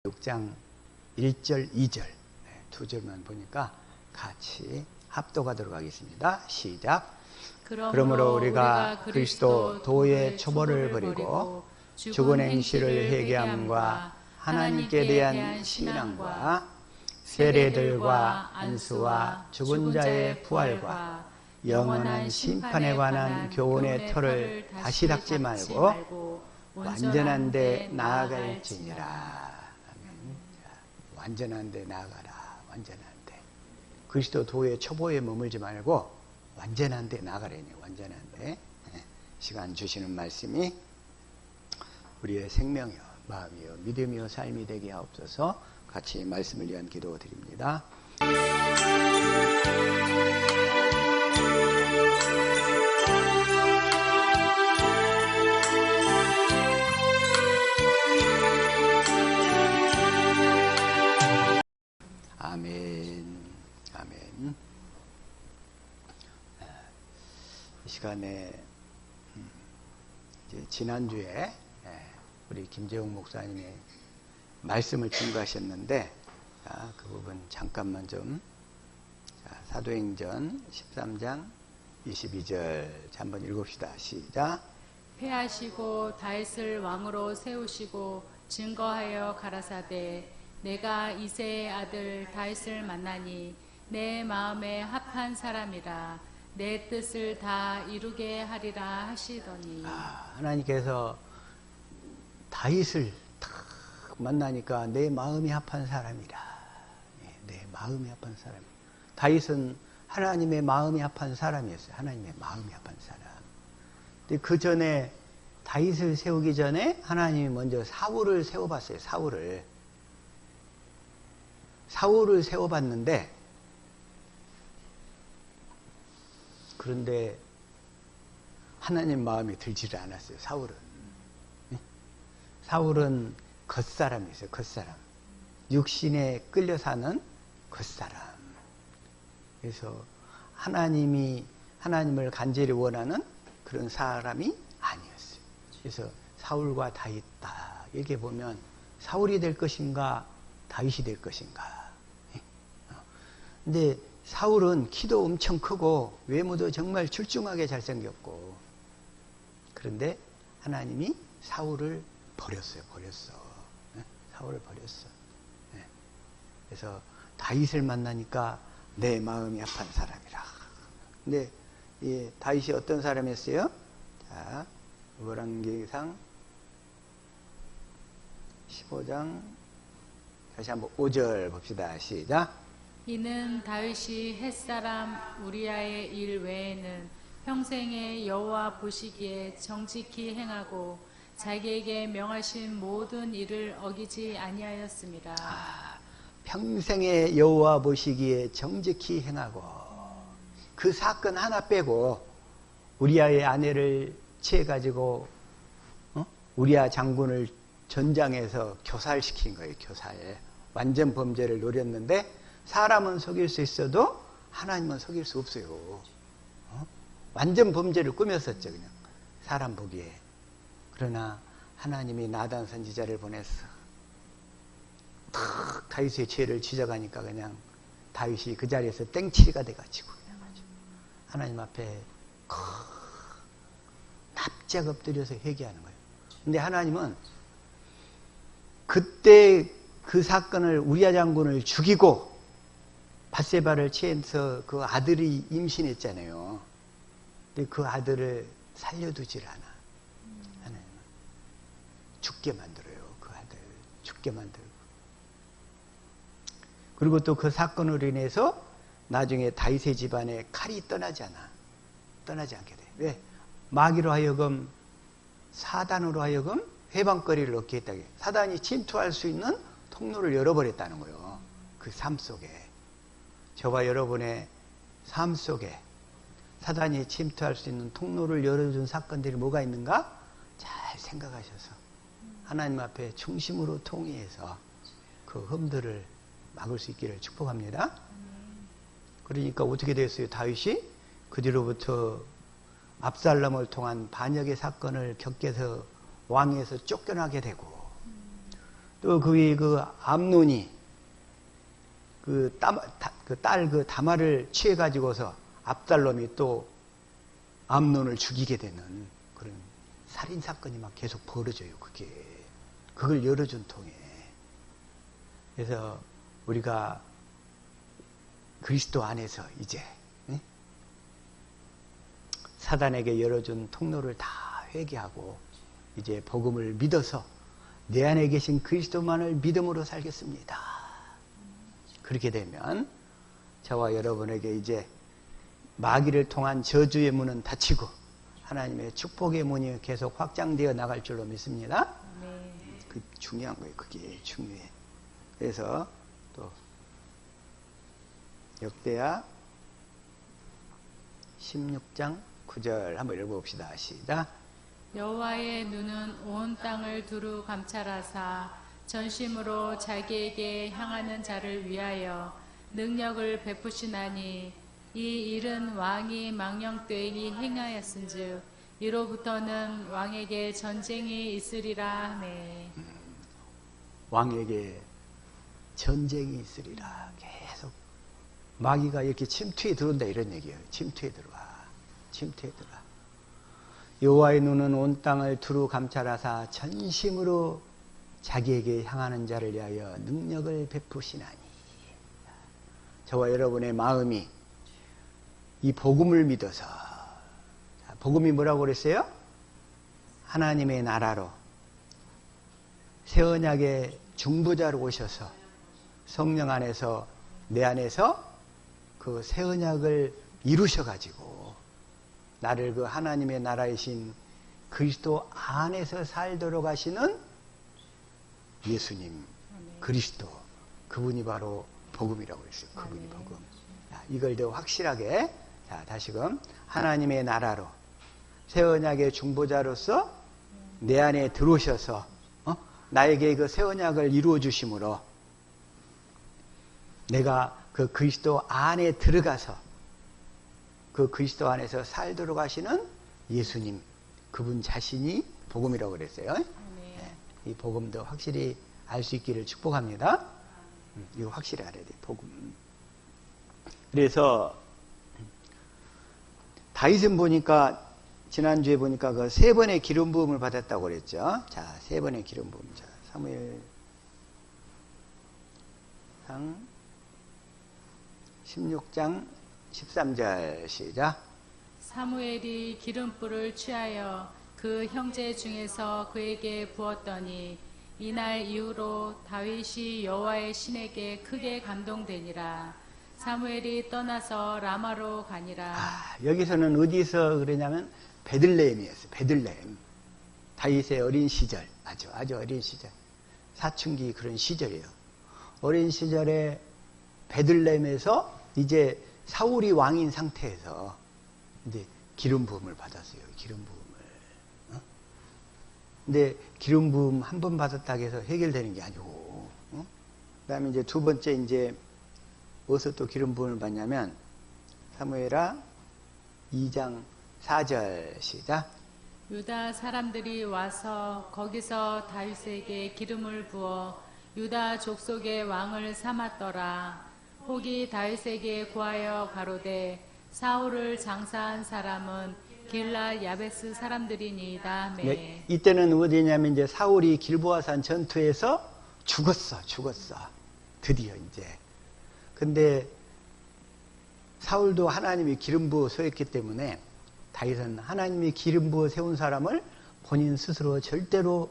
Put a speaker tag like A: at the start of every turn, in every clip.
A: 6장 1절, 2절 두 절만 보니까 같이 합독하도록 하겠습니다. 시작. 그러므로 우리가 그리스도 도의 초보를 버리고 죽은 행실을 회개함과 하나님께 대한 신앙과 세례들과 안수와 죽은 자의 부활과 영원한 심판에 관한 교훈의 터를 다시 닦지 말고 완전한 데 나아갈지니라. 완전한 데 나아가라. 완전한 데. 그리스도 도의 초보에 머물지 말고 완전한 데 나아가라니. 완전한 데. 시간 주시는 말씀이 우리의 생명이요 마음이요 믿음이요 삶이 되게 하옵소서. 같이 말씀을 위한 기도 드립니다. 아멘. 아멘. 이 시간에 이제 지난주에 우리 김재웅 목사님이 말씀을 증거하셨는데 그 부분 잠깐만 좀 사도행전 13장 22절 한번 읽읍시다. 시작.
B: 패하시고 다윗을 왕으로 세우시고 증거하여 가라사대 내가 이새의 아들 다윗을 만나니 내 마음에 합한 사람이라 내 뜻을 다 이루게 하리라 하시더니
A: 하나님께서 다윗을 딱 만나니까 내 마음이 합한 사람이라. 내 마음이 합한 사람. 다윗은 하나님의 마음이 합한 사람이었어요. 하나님의 마음이 합한 사람. 근데 그 전에 다윗을 세우기 전에 하나님이 먼저 사울을 세워봤어요. 사울을 세워봤는데 그런데 하나님 마음에 들지를 않았어요. 사울은 겉사람이었어요. 겉사람. 육신에 끌려 사는 겉사람. 그래서 하나님을 간절히 원하는 그런 사람이 아니었어요. 그래서 사울과 다윗 딱 이렇게 보면 사울이 될 것인가 다윗이 될 것인가. 근데 사울은 키도 엄청 크고 외모도 정말 출중하게 잘생겼고 그런데 하나님이 사울을 버렸어. 사울을 버렸어. 그래서 다윗을 만나니까 내 마음이 합한 사람이라. 근데 다윗이 어떤 사람이었어요? 자, 열왕기상 15장 다시 한번 5절 봅시다. 시작.
B: 이는 다윗이 햇사람 우리아의 일 외에는 평생에 여호와 보시기에 정직히 행하고 자기에게 명하신 모든 일을 어기지 아니하였습니다.
A: 평생에 여호와 보시기에 정직히 행하고 그 사건 하나 빼고 우리아의 아내를 취해가지고 우리아 장군을 전장에서 교살시킨 거예요. 교살. 완전 범죄를 노렸는데 사람은 속일 수 있어도 하나님은 속일 수 없어요. 완전 범죄를 꾸몄었죠. 그냥 사람 보기에. 그러나 하나님이 나단 선지자를 보냈어. 탁 다윗의 죄를 지적하니까 그냥 다윗이 그 자리에서 땡치리가 돼가지고 하나님 앞에 납작 엎드려서 회개하는 거예요. 근데 하나님은 그때 그 사건을 우리아 장군을 죽이고 밧세바를 취해서 그 아들이 임신했잖아요. 근데 그 아들을 살려두질 않아. 하나님은 죽게 만들어요. 그 아들 죽게 만들고. 그리고 또 그 사건으로 인해서 나중에 다윗의 집안에 칼이 떠나지 않게 돼. 왜? 마귀로 하여금 사단으로 하여금 해방거리를 얻게 했다. 사단이 침투할 수 있는 통로를 열어버렸다는 거예요. 그 삶 속에. 저와 여러분의 삶 속에 사단이 침투할 수 있는 통로를 열어준 사건들이 뭐가 있는가? 잘 생각하셔서 하나님 앞에 중심으로 통해서 그 흠들을 막을 수 있기를 축복합니다. 그러니까 어떻게 됐어요? 다윗이 그 뒤로부터 압살롬을 통한 반역의 사건을 겪게 해서 왕위에서 쫓겨나게 되고 또 그 암논이 딸 다말을 취해가지고서 압살롬이 또 암논을 죽이게 되는 그런 살인 사건이 막 계속 벌어져요. 그걸 열어준 통에. 그래서 우리가 그리스도 안에서 이제 사단에게 열어준 통로를 다 회개하고 이제 복음을 믿어서 내 안에 계신 그리스도만을 믿음으로 살겠습니다. 그렇게 되면 저와 여러분에게 이제 마귀를 통한 저주의 문은 닫히고 하나님의 축복의 문이 계속 확장되어 나갈 줄로 믿습니다.
B: 네.
A: 그 중요한 거예요. 그게 중요해. 그래서 또 역대하 16장 9절 한번 읽어봅시다. 시작.
B: 여호와의 눈은 온 땅을 두루 감찰하사 전심으로 자기에게 향하는 자를 위하여 능력을 베푸시나니 이 일은 왕이 망령되이 행하였은즉 이로부터는 왕에게 전쟁이 있으리라 하네.
A: 왕에게 전쟁이 있으리라. 계속 마귀가 이렇게 침투에 들어온다 이런 얘기예요. 침투에 들어와. 여호와의 눈은 온 땅을 두루 감찰하사 전심으로 자기에게 향하는 자를 위하여 능력을 베푸시나니. 저와 여러분의 마음이 이 복음을 믿어서, 복음이 뭐라고 그랬어요? 하나님의 나라로 새 언약의 중보자로 오셔서 성령 안에서 내 안에서 그 새 언약을 이루셔가지고 나를 그 하나님의 나라이신 그리스도 안에서 살도록 하시는 예수님, 그리스도, 그분이 바로 복음이라고 했어요. 그분이 복음. 자, 이걸 더 확실하게, 자, 다시금 하나님의 나라로 새 언약의 중보자로서 내 안에 들어오셔서 나에게 그 새 언약을 이루어 주심으로 내가 그 그리스도 안에 들어가서 그 그리스도 안에서 살도록 하시는 예수님, 그분 자신이 복음이라고 그랬어요. 네. 이 복음도 확실히 알 수 있기를 축복합니다. 이거 확실히 알아야 돼, 복음. 그래서 다윗은 보니까 지난주에 보니까 그 3번의 기름 부음을 받았다고 그랬죠. 자, 3번의 기름 부음. 자, 사무엘상 16장 13절 시작.
B: 사무엘이 기름불을 취하여 그 형제 중에서 그에게 부었더니 이날 이후로 다윗이 여호와의 신에게 크게 감동되니라. 사무엘이 떠나서 라마로 가니라.
A: 여기서는 어디서 그러냐면 베들레헴이었어요. 베들레헴. 다윗의 어린 시절, 아주 어린 시절, 사춘기 그런 시절이에요. 어린 시절에 베들레헴에서 이제 사울이 왕인 상태에서 이제 기름 부음을 받았어요. 기름 부음을. 근데 기름 부음 한 번 받았다고 해서 해결되는 게 아니고, 그다음에 이제 두 번째 이제 어디서 또 기름 부음을 받냐면 사무엘하 2장 4절 시작.
B: 유다 사람들이 와서 거기서 다윗에게 기름을 부어 유다 족속의 왕을 삼았더라. 혹이 다윗에게 구하여 가로되 사울을 장사한 사람은 길라 야베스 사람들이니이다.
A: 네, 이때는 어디냐면 이제 사울이 길보아산 전투에서 죽었어. 드디어 이제. 근데 사울도 하나님이 기름 부어 세웠기 때문에 다윗은 하나님이 기름 부어 세운 사람을 본인 스스로 절대로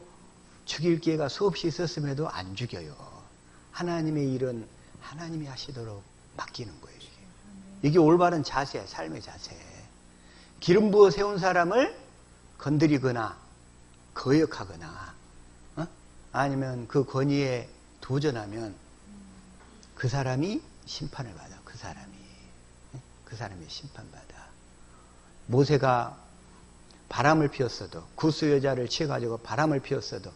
A: 죽일 기회가 수없이 있었음에도 안 죽여요. 하나님의 일은 하나님이 하시도록 맡기는 거예요. 이게 올바른 자세, 삶의 자세. 기름 부어 세운 사람을 건드리거나 거역하거나 아니면 그 권위에 도전하면 그 사람이 심판을 받아. 그 사람이 심판받아. 모세가 바람을 피웠어도, 구스 여자를 취해가지고 바람을 피웠어도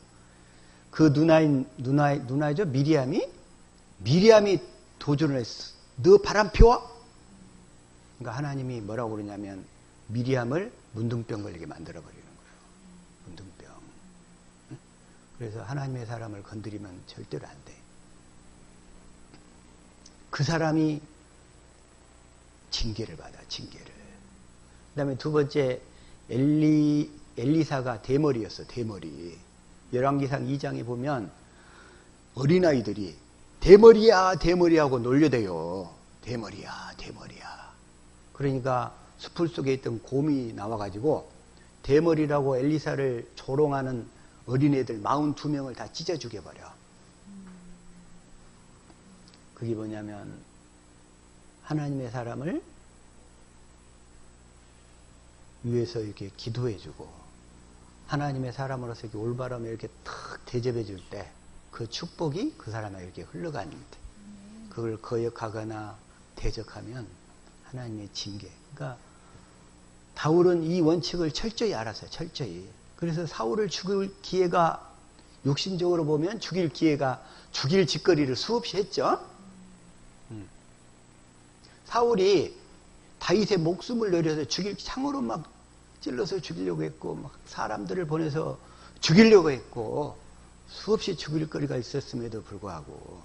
A: 그 누나이죠? 미리암이 도전을 했어. 너 바람 피워? 그러니까 하나님이 뭐라고 그러냐면 미리암을 문둥병 걸리게 만들어버리는 거예요. 문둥병. 그래서 하나님의 사람을 건드리면 절대로 안 돼. 그 사람이 징계를 받아, 징계를. 그 다음에 두 번째, 엘리사가 대머리였어, 대머리. 열왕기상 2장에 보면 어린아이들이 대머리야, 대머리야 하고 놀려대요. 대머리야, 대머리야. 그러니까 숲을 속에 있던 곰이 나와가지고 대머리라고 엘리사를 조롱하는 어린애들 42명을 다 찢어 죽여버려. 그게 뭐냐면 하나님의 사람을 위해서 이렇게 기도해주고 하나님의 사람으로서 이렇게 올바름에 이렇게 탁 대접해줄 때 그 축복이 그 사람에게 이렇게 흘러가는데 그걸 거역하거나 대적하면 하나님의 징계. 그러니까 다울은 이 원칙을 철저히 알았어요. 철저히. 그래서 사울을 죽일 기회가 육신적으로 보면 죽일 기회가 죽일 짓거리를 수없이 했죠. 사울이 다윗의 목숨을 내려서 창으로 막 찔러서 죽이려고 했고 막 사람들을 보내서 죽이려고 했고 수없이 죽일 거리가 있었음에도 불구하고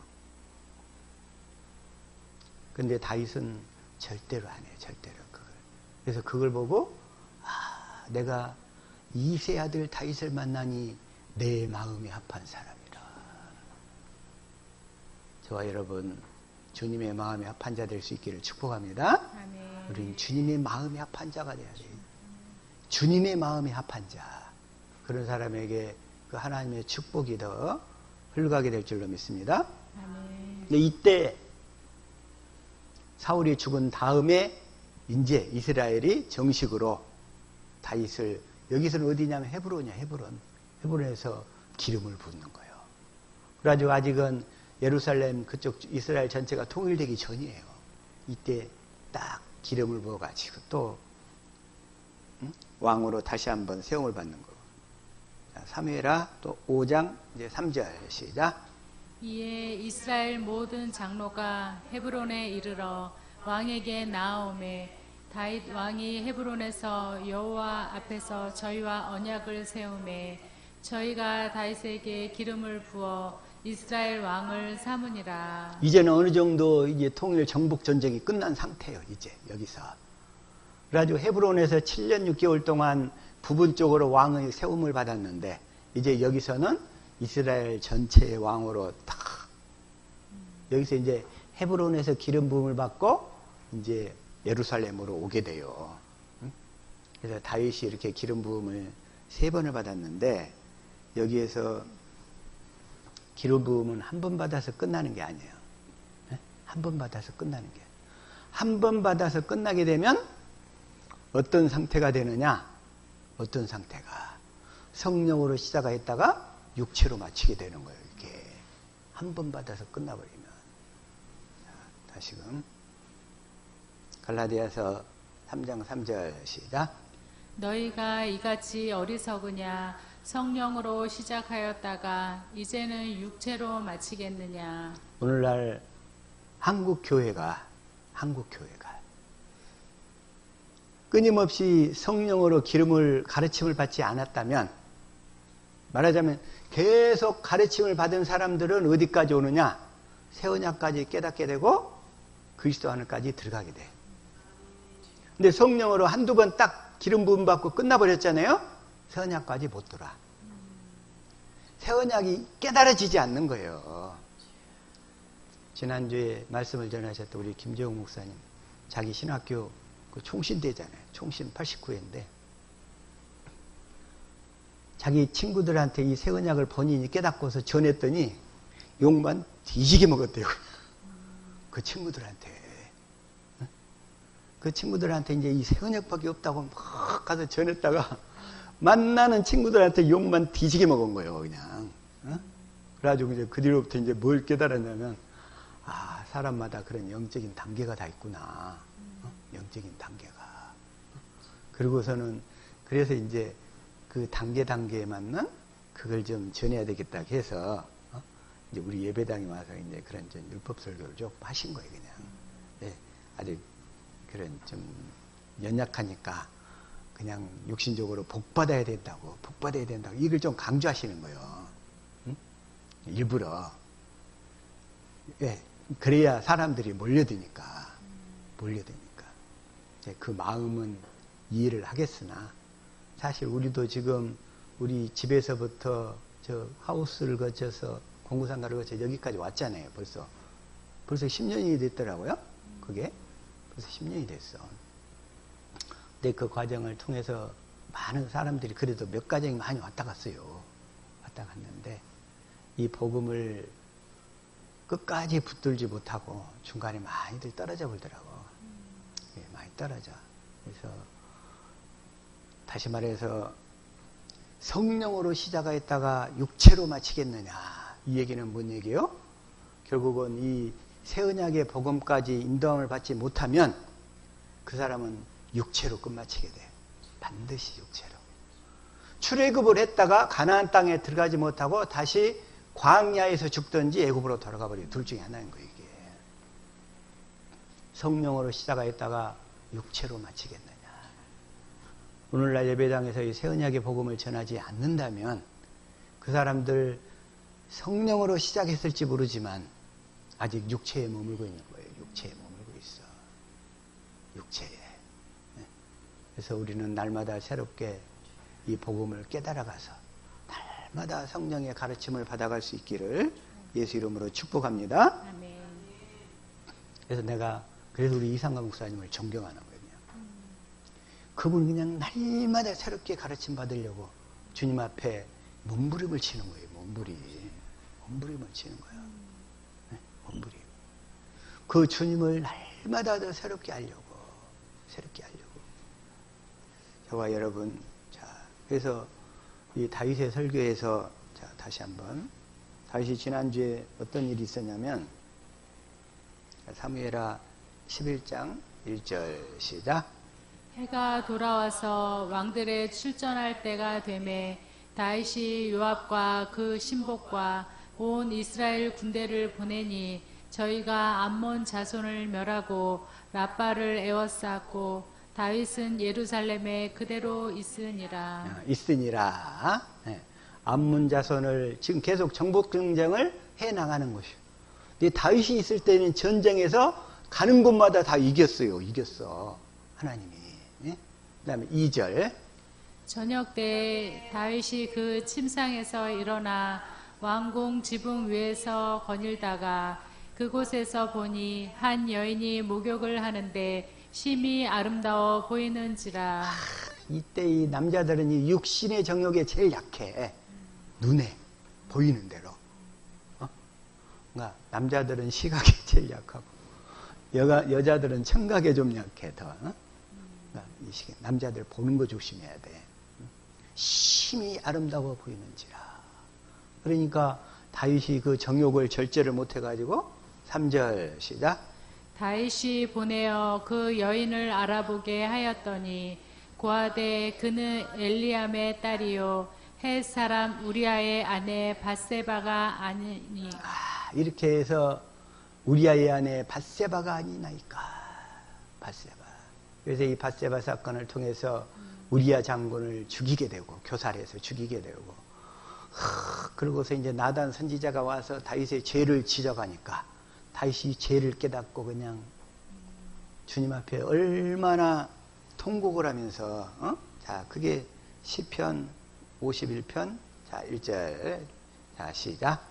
A: 근데 다윗은 절대로 안 해요. 절대로 그걸. 그래서 그걸 보고 내가 이세 아들 다윗을 만나니 내 마음이 합한 사람이라. 저와 여러분 주님의 마음이 합한 자 될 수 있기를 축복합니다.
B: 아멘.
A: 우리는 주님의 마음이 합한 자가 돼야 돼요. 주님의 마음이 합한 자. 그런 사람에게 그 하나님의 축복이 더 흘러가게 될 줄로 믿습니다.
B: 아멘.
A: 근데 이때 사울이 죽은 다음에 이제 이스라엘이 정식으로 다윗을 여기서는 어디냐면 헤브론이야. 헤브론에서 기름을 붓는 거예요. 그래가지고 아직은 예루살렘 그쪽 이스라엘 전체가 통일되기 전이에요. 이때 딱 기름을 부어가지고 또 왕으로 다시 한번 세움을 받는 거. 사무엘하 또 5장 이제 3절 시작.
B: 이에 이스라엘 모든 장로가 헤브론에 이르러 왕에게 나아오매 다윗 왕이 헤브론에서 여호와 앞에서 저희와 언약을 세우매 저희가 다윗에게 기름을 부어 이스라엘 왕을 삼으니라.
A: 이제는 어느 정도 이제 통일 정복 전쟁이 끝난 상태예요. 이제 여기서. 그래가지고 헤브론에서 7년 6개월 동안 부분적으로 왕의 세움을 받았는데 이제 여기서는 이스라엘 전체의 왕으로 딱 여기서 이제 헤브론에서 기름 부음을 받고 이제 예루살렘으로 오게 돼요. 그래서 다윗이 이렇게 기름 부음을 3번을 받았는데 여기에서 기름 부음은 한 번 받아서 끝나는 게 아니에요. 한 번 받아서 끝나는 게. 한 번 받아서 끝나게 되면 어떤 상태가 되느냐? 어떤 상태가 성령으로 시작했다가 육체로 마치게 되는 거예요. 이렇게 한 번 받아서 끝나버리면. 다시금 갈라디아서 3장 3절 시작.
B: 너희가 이같이 어리석으냐 성령으로 시작하였다가 이제는 육체로 마치겠느냐.
A: 오늘날 한국 교회가 끊임없이 성령으로 가르침을 받지 않았다면 말하자면 계속 가르침을 받은 사람들은 어디까지 오느냐? 새 언약까지 깨닫게 되고 그리스도 안에까지 들어가게 돼. 근데 성령으로 한두 번 딱 기름 부음 받고 끝나버렸잖아요. 새 언약까지 못 돌아. 새 언약이 깨달아지지 않는 거예요. 지난주에 말씀을 전하셨던 우리 김재웅 목사님 자기 신학교 그 총신대잖아요. 총신 89회인데 자기 친구들한테 이 새 언약을 본인이 깨닫고서 전했더니 욕만 뒤지게 먹었대요. 그 친구들한테. 그 친구들한테 이제 이 새 언약밖에 없다고 막 가서 전했다가 만나는 친구들한테 욕만 뒤지게 먹은 거예요, 그냥. 그래가지고 이제 그 뒤로부터 이제 뭘 깨달았냐면, 사람마다 그런 영적인 단계가 다 있구나. 영적인 단계가. 그리고서는, 그래서 이제 그 단계에 맞는 그걸 좀 전해야 되겠다 해서, 이제 우리 예배당에 와서 이제 그런 좀 율법 설교를 좀 하신 거예요, 그냥. 예, 아직 그런 좀 연약하니까 그냥 육신적으로 복받아야 된다고 이걸 좀 강조하시는 거예요. 일부러. 예, 그래야 사람들이 몰려드니까. 이제 그 마음은 이해를 하겠으나, 사실 우리도 지금 우리 집에서부터 저 하우스를 거쳐서 공구상가를 거쳐 여기까지 왔잖아요. 벌써 10년이 됐더라고요. 그게 벌써 10년이 됐어. 근데 그 과정을 통해서 많은 사람들이 그래도 몇 가정이 많이 왔다 갔어요. 왔다 갔는데 이 복음을 끝까지 붙들지 못하고 중간에 많이들 떨어져 버리더라고. 예, 많이 떨어져. 그래서 다시 말해서 성령으로 시작했다가 육체로 마치겠느냐, 이 얘기는 뭔 얘기예요? 결국은 이 새 언약의 복음까지 인도함을 받지 못하면 그 사람은 육체로 끝마치게 돼. 반드시 육체로. 출애굽을 했다가 가나안 땅에 들어가지 못하고 다시 광야에서 죽든지 애굽으로 돌아가 버려요. 둘 중에 하나인 거예요, 이게. 성령으로 시작했다가 육체로 마치겠느냐. 오늘날 예배당에서 이 새 언약의 복음을 전하지 않는다면 그 사람들 성령으로 시작했을지 모르지만 아직 육체에 머물고 있는 거예요. 육체에 머물고 있어. 육체에. 그래서 우리는 날마다 새롭게 이 복음을 깨달아가서 날마다 성령의 가르침을 받아갈 수 있기를 예수 이름으로 축복합니다.
B: 아멘.
A: 그래서 우리 이상가 목사님을 존경하는 거예요. 그분 그냥 날마다 새롭게 가르침 받으려고 주님 앞에 몸부림을 치는 거예요. 몸부림을 치는 거예요. 네? 몸부림. 그 주님을 날마다 더 새롭게 하려고. 저와 여러분, 자, 그래서 이 다윗의 설교에서, 자, 다시 한번. 다윗이 지난주에 어떤 일이 있었냐면, 사무엘하 11장 1절 시작.
B: 해가 돌아와서 왕들의 출전할 때가 되매 다윗이 요압과 그 신복과 온 이스라엘 군대를 보내니 저희가 암몬 자손을 멸하고 라빠를 에워쌌고 다윗은 예루살렘에 그대로 있으니라.
A: 네. 암몬 자손을 지금 계속 정복 전쟁을 해 나가는 것이요. 근데 다윗이 있을 때는 전쟁에서 가는 곳마다 다 이겼어요. 하나님이. 네? 그 다음에 2절.
B: 저녁 때 다윗이 그 침상에서 일어나 왕궁 지붕 위에서 거닐다가 그곳에서 보니 한 여인이 목욕을 하는데 심히 아름다워 보이는지라.
A: 이때 이 남자들은 이 육신의 정욕에 제일 약해. 눈에 보이는 대로. 그러니까 남자들은 시각에 제일 약하고 여자들은 청각에 좀 약해 더. 그러니까 남자들 보는 거 조심해야 돼. 심히 아름다워 보이는지라. 그러니까 다윗이 그 정욕을 절제를 못해가지고 3절 시작.
B: 다윗이 보내어 그 여인을 알아보게 하였더니 고하되 그는 엘리암의 딸이요 헷 사람 우리아의 아내 밧세바가 아니니.
A: 이렇게 해서 우리아의 아내 밧세바가 아니나이까. 밧세바. 그래서 이 밧세바 사건을 통해서 우리아 장군을 죽이게 되고 교살해서 죽이게 되고 그러고서 이제 나단 선지자가 와서 다윗의 죄를 지적하니까 다윗이 죄를 깨닫고 그냥 주님 앞에 얼마나 통곡을 하면서 자, 그게 시편 51편 자, 1절 자, 시작.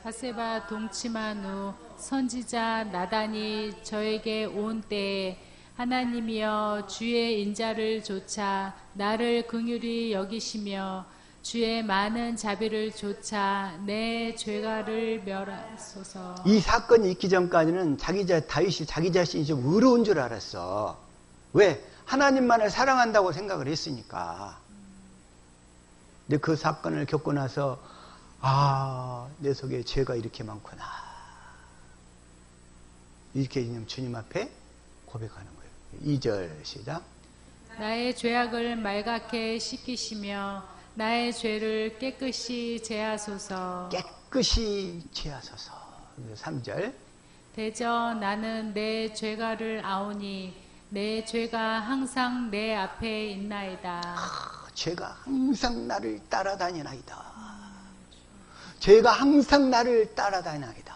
B: 밧세바 동침한 후 선지자 나단이 저에게 온 때에 하나님이여 주의 인자를 조차 나를 긍휼히 여기시며 주의 많은 자비를 조차 내 죄가를 멸하소서.
A: 이 사건이 있기 전까지는 다윗이 자기 자신이 좀 의로운 줄 알았어. 왜? 하나님만을 사랑한다고 생각을 했으니까. 근데 그 사건을 겪고 나서 내 속에 죄가 이렇게 많구나. 이렇게 주님 앞에 고백하는 거예요. 2절 시작.
B: 나의 죄악을 말갛게 씻기시며 나의 죄를 깨끗이 제하소서.
A: 깨끗이 제하소서. 3절.
B: 대저 나는 내 죄가를 아오니 내 죄가 항상 내 앞에 있나이다.
A: 죄가 항상 나를 따라다니나이다. 죄가 항상 나를 따라다니나이다.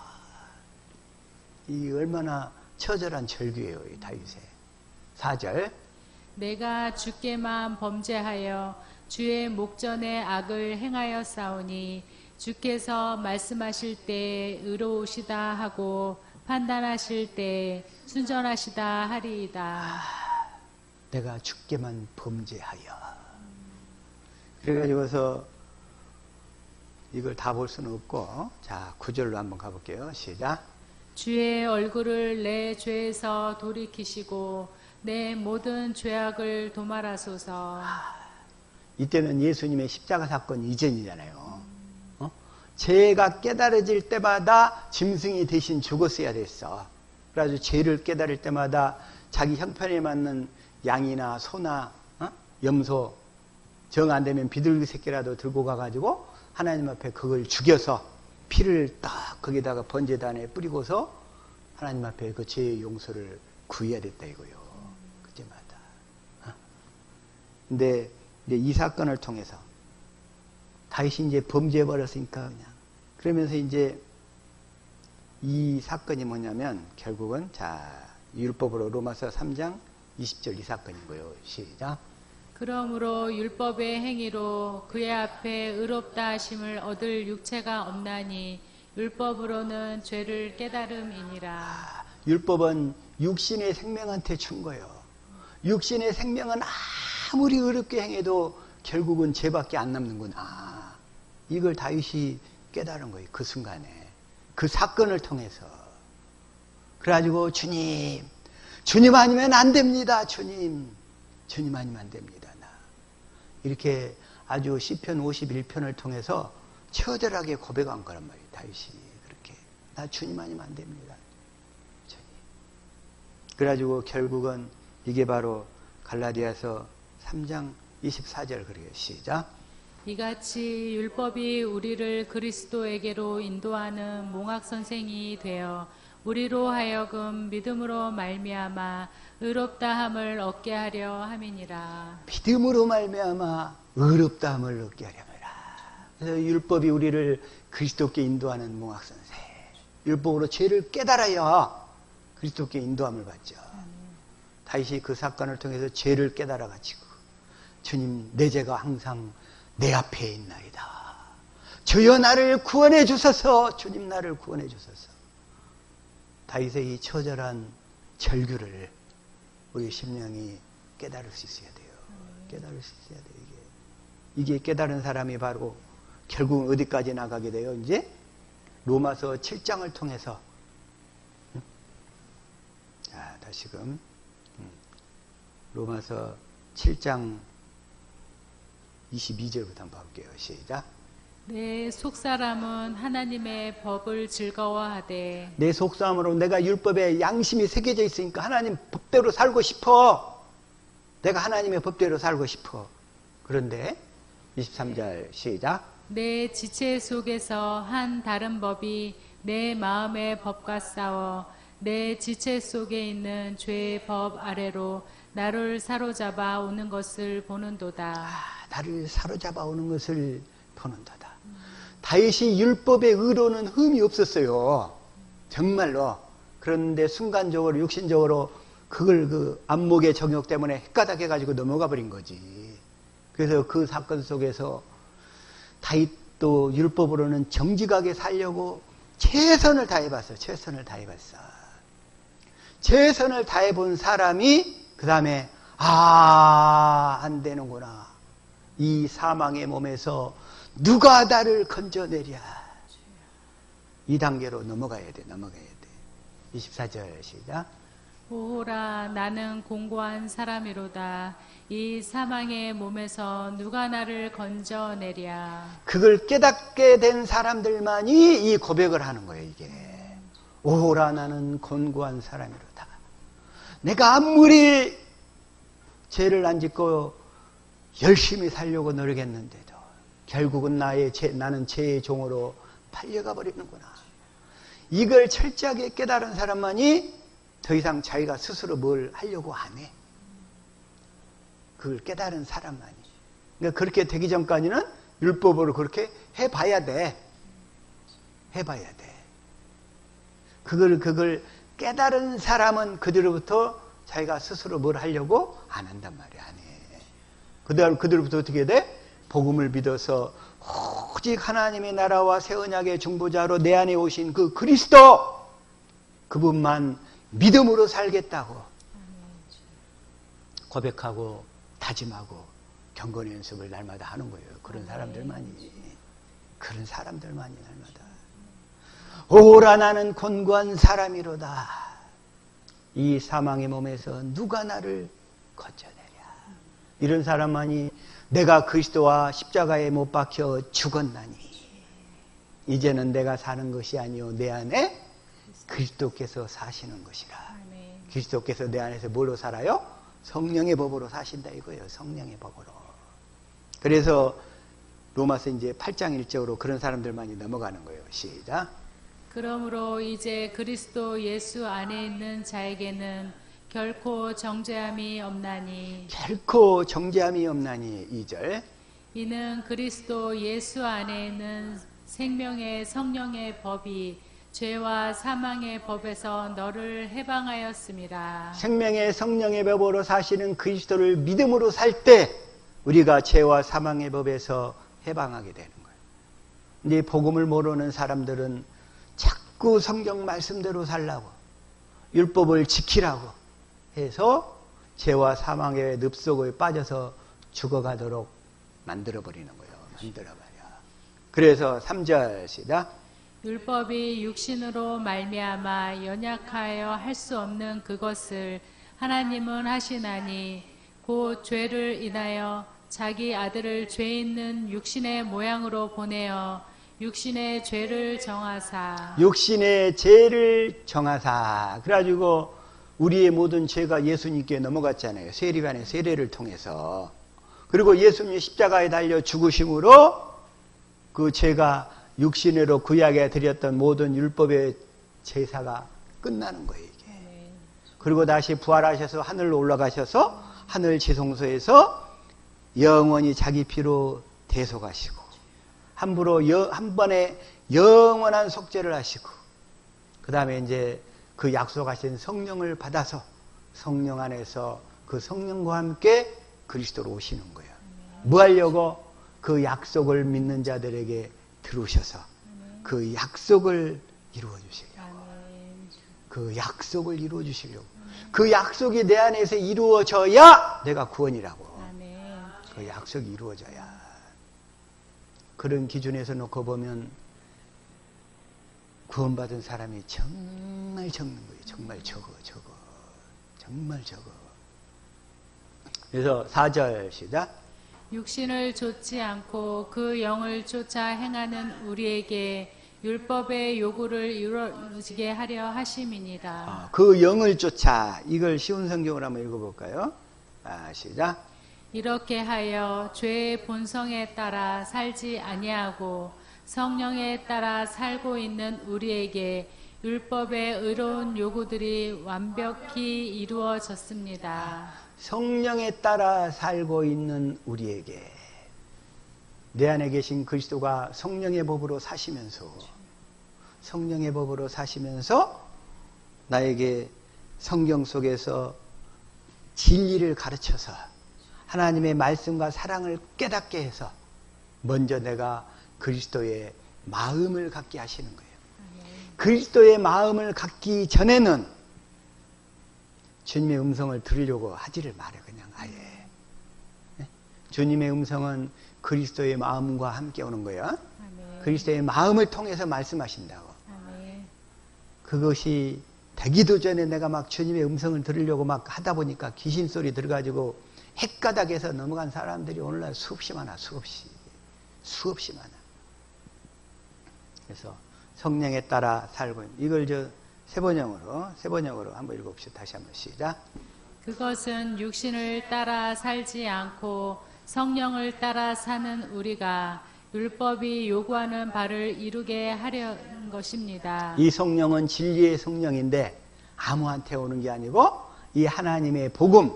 A: 이 얼마나 처절한 절규예요, 이 다윗의. 4절.
B: 내가 주께만 범죄하여 주의 목전에 악을 행하여 싸우니 주께서 말씀하실 때 의로우시다 하고 판단하실 때 순전하시다 하리이다.
A: 내가 주께만 범죄하여. 그래가지고서 이걸 다 볼 수는 없고, 자 9절로 한번 가볼게요. 시작.
B: 주의 얼굴을 내 죄에서 돌이키시고 내 모든 죄악을 도말하소서.
A: 이때는 예수님의 십자가 사건 이전이잖아요. 죄가 깨달아질 때마다 짐승이 대신 죽었어야 됐어. 그래가지고 죄를 깨달을 때마다 자기 형편에 맞는 양이나 소나 염소, 정 안 되면 비둘기 새끼라도 들고 가가지고 하나님 앞에 그걸 죽여서 피를 딱 거기다가 번제단에 뿌리고서 하나님 앞에 그 죄의 용서를 구해야 됐다 이거요. 그때마다. 근데 이제 이 사건을 통해서 다윗이 이제 범죄해버렸으니까 그냥. 그러면서 이제 이 사건이 뭐냐면 결국은 자 율법으로 로마서 3장 20절 이 사건이고요. 시작.
B: 그러므로 율법의 행위로 그의 앞에 의롭다 하심을 얻을 육체가 없나니 율법으로는 죄를 깨달음이니라.
A: 율법은 육신의 생명한테 준 거예요. 육신의 생명은 아무리 어렵게 행해도 결국은 죄밖에 안 남는구나. 이걸 다윗이 깨달은 거예요. 그 순간에. 그 사건을 통해서. 그래가지고 주님 아니면 안 됩니다. 주님 아니면 안 됩니다. 나. 이렇게 아주 시편 51편을 통해서 처절하게 고백한 거란 말이에요. 다윗이 그렇게. 나 주님 아니면 안 됩니다. 주님. 그래가지고 결국은 이게 바로 갈라디아서 3장 24절 그래요. 시작.
B: 이같이 율법이 우리를 그리스도에게로 인도하는 몽학 선생이 되어 우리로 하여금 믿음으로 말미암아 의롭다함을 얻게 하려 함이니라.
A: 믿음으로 말미암아 의롭다함을 얻게 하려 함이라. 그래서 율법이 우리를 그리스도께 인도하는 몽학 선생. 율법으로 죄를 깨달아야 그리스도께 인도함을 받죠. 다윗이 그 사건을 통해서 죄를 깨달아가지고 주님 내 죄가 항상 내 앞에 있나이다. 주여 나를 구원해 주소서. 주님 나를 구원해 주소서. 다윗의 이 처절한 절규를 우리 심령이 깨달을 수 있어야 돼요. 깨달을 수 있어야 돼요. 이게 깨달은 사람이 바로 결국 어디까지 나가게 돼요? 이제 로마서 7장을 통해서. 자, 다시금 로마서 7장 22절부터 한번 볼게요. 시작.
B: 내 속사람은 하나님의 법을 즐거워하되
A: 내 속사람으로 내가 율법에 양심이 새겨져 있으니까 하나님 법대로 살고 싶어. 내가 하나님의 법대로 살고 싶어. 그런데 23절 시작.
B: 내 지체 속에서 한 다른 법이 내 마음의 법과 싸워 내 지체 속에 있는 죄의 법 아래로 나를 사로잡아 오는 것을 보는도다.
A: 나를 사로잡아 오는 것을 보는도다. 다윗이 율법의 의로는 흠이 없었어요. 정말로. 그런데 순간적으로 육신적으로 그걸 그 안목의 정욕 때문에 헷가닥해가지고 넘어가 버린 거지. 그래서 그 사건 속에서 다윗도 율법으로는 정직하게 살려고 최선을 다해봤어. 최선을 다해봤어. 최선을 다해본 사람이 그 다음에 안 되는구나. 이 사망의 몸에서 누가 나를 건져내랴. 이 단계로 넘어가야 돼. 24절 시작.
B: 오호라 나는 공고한 사람이로다. 이 사망의 몸에서 누가 나를 건져내랴.
A: 그걸 깨닫게 된 사람들만이 이 고백을 하는 거예요. 이게 오호라 나는 곤고한 사람이로다. 내가 아무리 죄를 안 짓고 열심히 살려고 노력했는데도 결국은 나는 죄의 종으로 팔려가 버리는구나. 이걸 철저하게 깨달은 사람만이 더 이상 자기가 스스로 뭘 하려고 안 해. 그걸 깨달은 사람만이. 그러니까 그렇게 되기 전까지는 율법으로 그렇게 해봐야 돼. 해봐야 돼. 그걸 깨달은 사람은 그대로부터 자기가 스스로 뭘 하려고 안 한단 말이야. 안 해. 그대로부터 어떻게 돼? 복음을 믿어서 오직 하나님의 나라와 새 언약의 중보자로 내 안에 오신 그 그리스도, 그분만 믿음으로 살겠다고 고백하고 다짐하고 경건 연습을 날마다 하는 거예요. 그런 사람들만이 날마다. 오라 나는 곤고한 사람이로다. 이 사망의 몸에서 누가 나를 건져내랴. 이런 사람만이 내가 그리스도와 십자가에 못 박혀 죽었나니 이제는 내가 사는 것이 아니요 내 안에 그리스도께서 사시는 것이라. 그리스도께서 내 안에서 뭘로 살아요? 성령의 법으로 사신다 이거예요. 성령의 법으로. 그래서 로마서 이제 8장 1절로 그런 사람들만이 넘어가는 거예요. 시작.
B: 그러므로 이제 그리스도 예수 안에 있는 자에게는 결코 정죄함이 없나니.
A: 결코 정죄함이 없나니. 2절.
B: 이는 그리스도 예수 안에 있는 생명의 성령의 법이 죄와 사망의 법에서 너를 해방하였음이라.
A: 생명의 성령의 법으로 사시는 그리스도를 믿음으로 살 때 우리가 죄와 사망의 법에서 해방하게 되는 거예요. 근데 복음을 모르는 사람들은 자꾸 성경 말씀대로 살라고, 율법을 지키라고 해서 죄와 사망의 늪속에 빠져서 죽어가도록 만들어버리는 거예요. 만들어버려. 그래서 3절 시작.
B: 율법이 육신으로 말미암아 연약하여 할 수 없는 그것을 하나님은 하시나니 곧 죄를 인하여 자기 아들을 죄 있는 육신의 모양으로 보내어 육신의 죄를 정하사.
A: 육신의 죄를 정하사. 그래가지고 우리의 모든 죄가 예수님께 넘어갔잖아요. 세리반의 세례를 통해서. 그리고 예수님이 십자가에 달려 죽으심으로 그 죄가 육신으로 구약에 드렸던 모든 율법의 제사가 끝나는 거예요. 이게. 그리고 다시 부활하셔서 하늘로 올라가셔서 하늘 지성소에서 영원히 자기 피로 대속하시고 한 번에 영원한 속죄를 하시고 그 다음에 이제 그 약속하신 성령을 받아서 성령 안에서 그 성령과 함께 그리스도로 오시는 거예요. 뭐 하려고? 그 약속을 믿는 자들에게 들어오셔서 그 약속을 이루어 주시려고. 그 약속을 이루어 주시려고. 그 약속이 내 안에서 이루어져야 내가 구원이라고. 그 약속이 이루어져야. 그런 기준에서 놓고 보면 구원받은 사람이 정말 적는 거예요. 정말 적어. 정말 적어. 그래서 4절 시작.
B: 육신을 좇지 않고 그 영을 쫓아 행하는 우리에게 율법의 요구를 이루어지게 하려 하심이니라.
A: 그 영을 쫓아. 이걸 쉬운 성경으로 한번 읽어볼까요? 시작.
B: 이렇게 하여 죄의 본성에 따라 살지 아니하고 성령에 따라 살고 있는 우리에게 율법의 의로운 요구들이 완벽히 이루어졌습니다.
A: 성령에 따라 살고 있는 우리에게 내 안에 계신 그리스도가 성령의 법으로 사시면서 나에게 성경 속에서 진리를 가르쳐서 하나님의 말씀과 사랑을 깨닫게 해서 먼저 내가 그리스도의 마음을 갖게 하시는 거예요. 그리스도의 마음을 갖기 전에는 주님의 음성을 들으려고 하지를 말아요. 그냥 아예. 네? 주님의 음성은 그리스도의 마음과 함께 오는 거예요.
B: 아멘.
A: 그리스도의 마음을 통해서 말씀하신다고.
B: 아멘.
A: 그것이 되기도 전에 내가 막 주님의 음성을 들으려고 막 하다 보니까 귀신 소리 들어가지고 헷가닥에서 넘어간 사람들이 오늘날 수없이 많아. 수없이 많아. 그래서 성령에 따라 살고 있는 이걸 세 번역으로 한번 읽어봅시다. 다시 한번 시작.
B: 그것은 육신을 따라 살지 않고 성령을 따라 사는 우리가 율법이 요구하는 바를 이루게 하려는 것입니다.
A: 이 성령은 진리의 성령인데 아무한테 오는 게 아니고 이 하나님의 복음,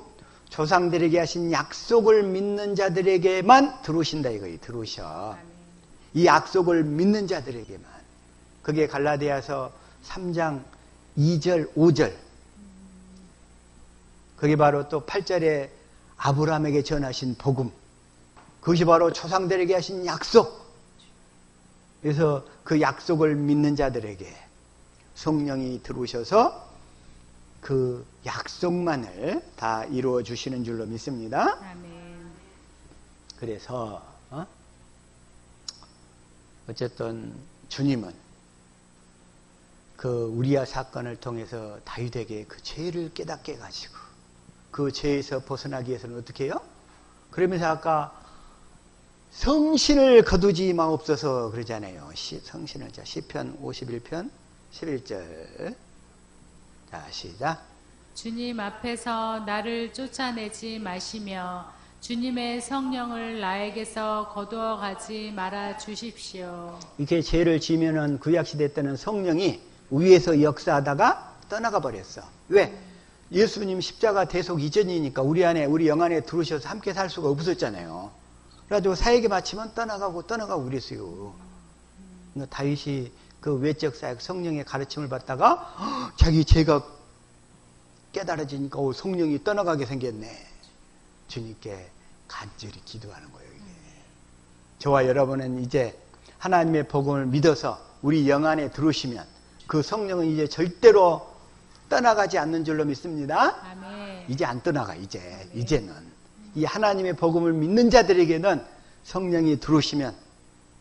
A: 조상들에게 하신 약속을 믿는 자들에게만 들어오신다 이거예요. 들어오셔. 이 약속을 믿는 자들에게만. 그게 갈라디아서 3장 2절 5절. 그게 바로 또 8절에 아브라함에게 전하신 복음. 그것이 바로 조상들에게 하신 약속. 그래서 그 약속을 믿는 자들에게 성령이 들어오셔서 그 약속만을 다 이루어 주시는 줄로 믿습니다.
B: 아멘.
A: 그래서 어쨌든 주님은 그 우리아 사건을 통해서 다윗에게 그 죄를 깨닫게 해가지고 그 죄에서 벗어나기 위해서는 어떻게 해요? 그러면서 아까 성신을 거두지 마옵소서 그러잖아요. 성신을. 자, 시편 51편 11절. 자, 시작.
B: 주님 앞에서 나를 쫓아내지 마시며 주님의 성령을 나에게서 거두어 가지 말아 주십시오.
A: 이렇게 죄를 지면은 구약시대 때는 성령이 위에서 역사하다가 떠나가 버렸어. 왜? 예수님 십자가 대속 이전이니까 우리 영 안에 들어오셔서 함께 살 수가 없었잖아요. 그래가지고 사역에 마치면 떠나가고 그랬어요. 다윗이 그 외적 사역 성령의 가르침을 받다가 자기 죄가 깨달아지니까 성령이 떠나가게 생겼네. 주님께 간절히 기도하는 거예요. 이게. 저와 여러분은 이제 하나님의 복음을 믿어서 우리 영 안에 들어오시면 그 성령은 이제 절대로 떠나가지 않는 줄로 믿습니다.
B: 아멘.
A: 이제 안 떠나가. 이제는 이 하나님의 복음을 믿는 자들에게는 성령이 들어오시면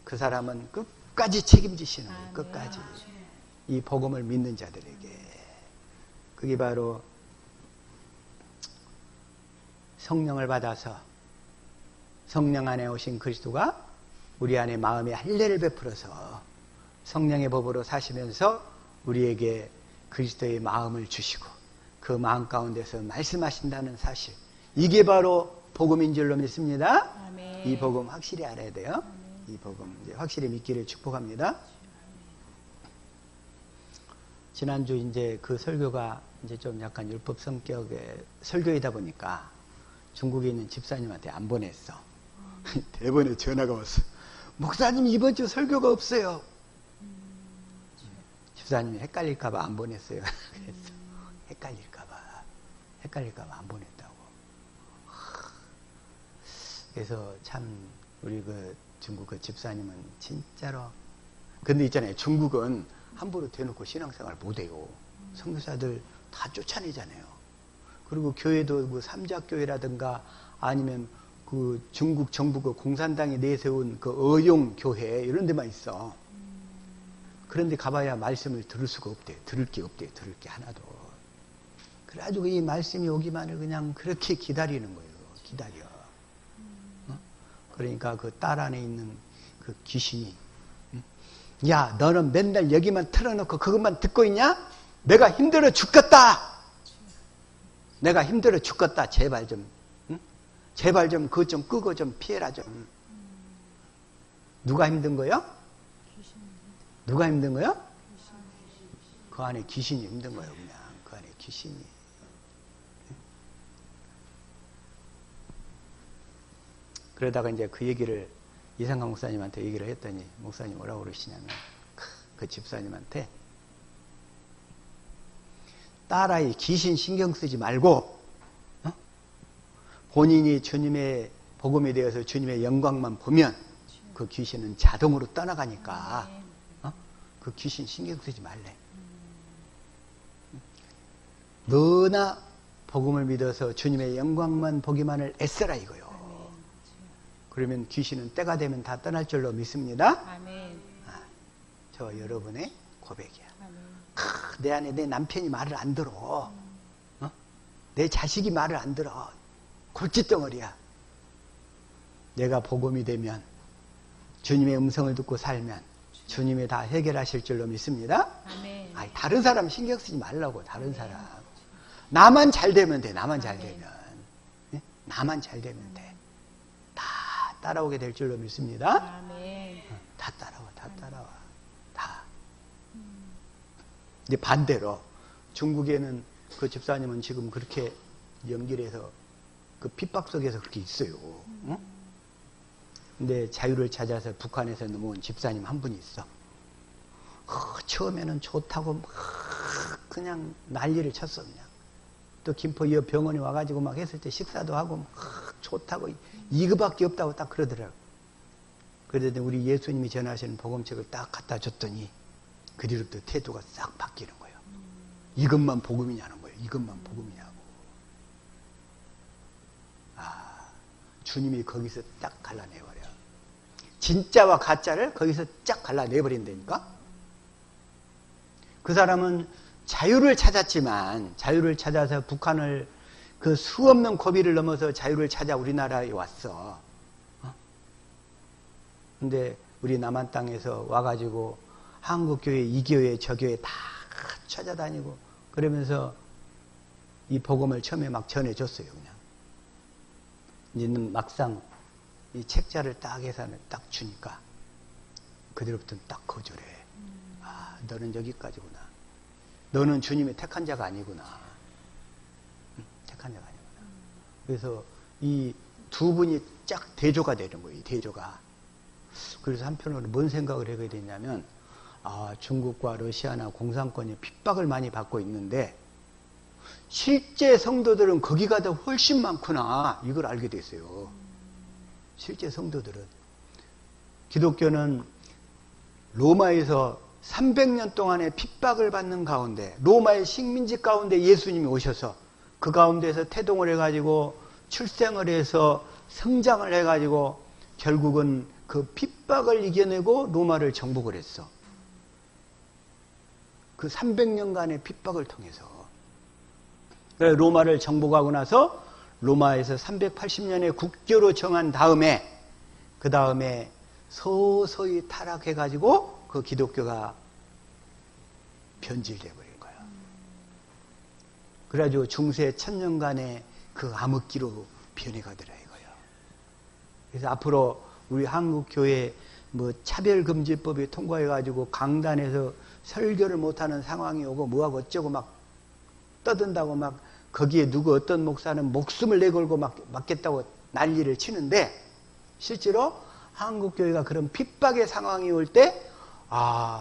A: 그 사람은 끝까지 책임지시는 거예요. 끝까지. 이 복음을 믿는 자들에게. 그게 바로 성령을 받아서 성령 안에 오신 그리스도가 우리 안에 마음에 할례를 베풀어서 성령의 법으로 사시면서 우리에게 그리스도의 마음을 주시고 그 마음 가운데서 말씀하신다는 사실, 이게 바로 복음인 줄로 믿습니다.
B: 아멘.
A: 이 복음 확실히 알아야 돼요. 이 복음 이제 확실히 믿기를 축복합니다. 지난주 이제 그 설교가 이제 좀 약간 율법 성격의 설교이다 보니까 중국에 있는 집사님한테 안 보냈어. 대번에 전화가 왔어. 목사님 이번 주 설교가 없어요. 집사님이 헷갈릴까봐 안 보냈어요. 그랬어. 헷갈릴까봐 안 보냈다고. 그래서 참 우리 그 중국 그 집사님은 진짜로. 근데 있잖아요. 중국은 함부로 대놓고 신앙생활 못해요. 선교사들 다 쫓아내잖아요. 그리고 교회도 그 삼자교회라든가 아니면 그 중국 정부 그 공산당이 내세운 그 어용 교회 이런 데만 있어. 그런데 가봐야 말씀을 들을 수가 없대. 들을 게 하나도. 그래가지고 이 말씀이 오기만을 그냥 그렇게 기다리는 거예요. 기다려. 그러니까 그 딸 안에 있는 그 귀신이, 야, 너는 맨날 여기만 틀어놓고 그것만 듣고 있냐? 내가 힘들어 죽겠다. 제발 좀, 제발 좀 그것 좀 끄고 좀 피해라 좀. 누가 힘든 거요? 누가 힘든 거요? 그 안에 귀신이 힘든 거예요. 그냥 그 안에 귀신이. 그러다가 이제 그 얘기를 이상강 목사님한테 얘기를 했더니 목사님 뭐라고 그러시냐면 그 집사님한테 딸아이 귀신 신경 쓰지 말고 본인이 주님의 복음에 대해서 주님의 영광만 보면 그 귀신은 자동으로 떠나가니까 그 귀신 신경 쓰지 말래. 너나 복음을 믿어서 주님의 영광만 보기만을 애써라 이거요. 그러면 귀신은 때가 되면 다 떠날 줄로 믿습니다.
B: 아멘.
A: 저 여러분의 고백이야. 내 안에 내 남편이 말을 안 들어. 내 자식이 말을 안 들어. 골칫덩어리야. 내가 복음이 되면 주님의 음성을 듣고 살면 주님이 다 해결하실 줄로 믿습니다.
B: 아멘.
A: 다른 사람 신경 쓰지 말라고. 다른 사람. 나만 잘 되면 돼. 나만 잘 되면. 네? 나만 잘 되면 돼. 다 따라오게 될 줄로 믿습니다.
B: 아멘.
A: 다 따라와. 다. 근데 반대로 중국에는 그 집사님은 지금 그렇게 연결해서 그 핍박 속에서 그렇게 있어요. 응? 근데 자유를 찾아서 북한에서 넘어온 집사님 한 분이 있어. 처음에는 좋다고 그냥 난리를 쳤어. 그냥. 또 김포 이 병원에 와가지고 막 했을 때 식사도 하고 좋다고 이거밖에 없다고 딱 그러더라고. 그러더니 우리 예수님이 전하시는 복음책을 딱 갖다 줬더니 그 뒤로부터 태도가 싹 바뀌는 거예요. 이것만 복음이냐는 거예요. 이것만 복음이냐고. 주님이 거기서 딱 갈라내버려. 진짜와 가짜를 거기서 쫙 갈라내버린다니까. 그 사람은 자유를 찾았지만 자유를 찾아서 북한을 그 수없는 고비를 넘어서 자유를 찾아 우리나라에 왔어. 근데 우리 남한 땅에서 와가지고 한국교회, 이 교회, 저 교회 다 찾아다니고 그러면서 이 복음을 처음에 막 전해줬어요. 그냥. 이제는 막상 이 책자를 딱 해서 딱 주니까 그대로부터는 딱 거절해. 너는 여기까지구나. 너는 주님의 택한 자가 아니구나. 택한 자가 아니구나. 그래서 이 두 분이 쫙 대조가 되는 거예요. 대조가. 그래서 한편으로 뭔 생각을 하게 됐냐면 중국과 러시아나 공산권이 핍박을 많이 받고 있는데 실제 성도들은 거기가 더 훨씬 많구나. 이걸 알게 됐어요. 실제 성도들은. 기독교는 로마에서 300년 동안의 핍박을 받는 가운데 로마의 식민지 가운데 예수님이 오셔서 그 가운데서 태동을 해가지고 출생을 해서 성장을 해가지고 결국은 그 핍박을 이겨내고 로마를 정복을 했어. 그 300년간의 핍박을 통해서. 그래서 로마를 정복하고 나서 로마에서 380년의 국교로 정한 다음에 그 다음에 서서히 타락해가지고 그 기독교가 변질되어 버린 거야. 그래가지고 중세 1000년간의 그 암흑기로 변해가더라 이거예요. 그래서 앞으로 우리 한국교회 뭐 차별금지법이 통과해가지고 강단에서 설교를 못하는 상황이 오고 뭐하고 어쩌고 막 떠든다고 막 거기에 누구 어떤 목사는 목숨을 내걸고 막 맞겠다고 난리를 치는데 실제로 한국교회가 그런 핍박의 상황이 올 때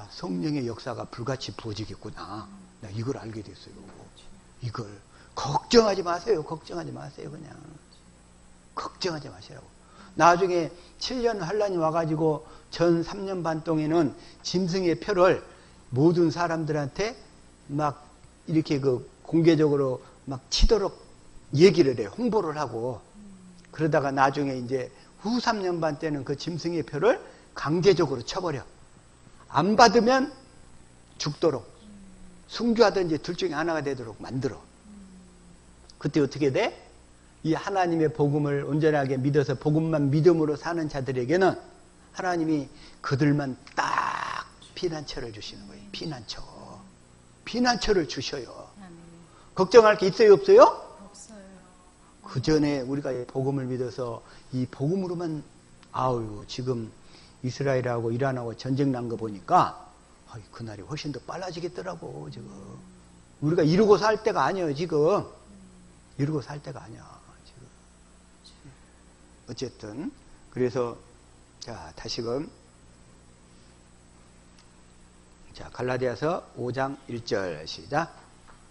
A: 성령의 역사가 불같이 부어지겠구나. 나 이걸 알게 됐어요. 이걸 걱정하지 마세요. 걱정하지 마세요. 그냥 걱정하지 마시라고. 나중에 7년 환란이 와가지고 전 3년 반 동안에는 짐승의 표를 모든 사람들한테 막 이렇게 그 공개적으로 막 치도록 얘기를 해. 홍보를 하고. 그러다가 나중에 이제 후 3년 반 때는 그 짐승의 표를 강제적으로 쳐버려. 안 받으면 죽도록. 순교하든지 둘 중에 하나가 되도록 만들어. 그때 어떻게 돼? 이 하나님의 복음을 온전하게 믿어서 복음만 믿음으로 사는 자들에게는 하나님이 그들만 딱 피난처를 주시는 거예요. 피난처. 피난처를 주셔요. 걱정할 게 있어요? 없어요?
B: 없어요.
A: 그 전에 우리가 복음을 믿어서 이 복음으로만 지금 이스라엘하고 이란하고 전쟁 난 거 보니까 그날이 훨씬 더 빨라지겠더라고. 지금 우리가 이러고 살 때가 아니에요. 지금 이러고 살 때가 아니야. 지금 어쨌든 그래서 자 다시금 갈라디아서 5장 1절 시작.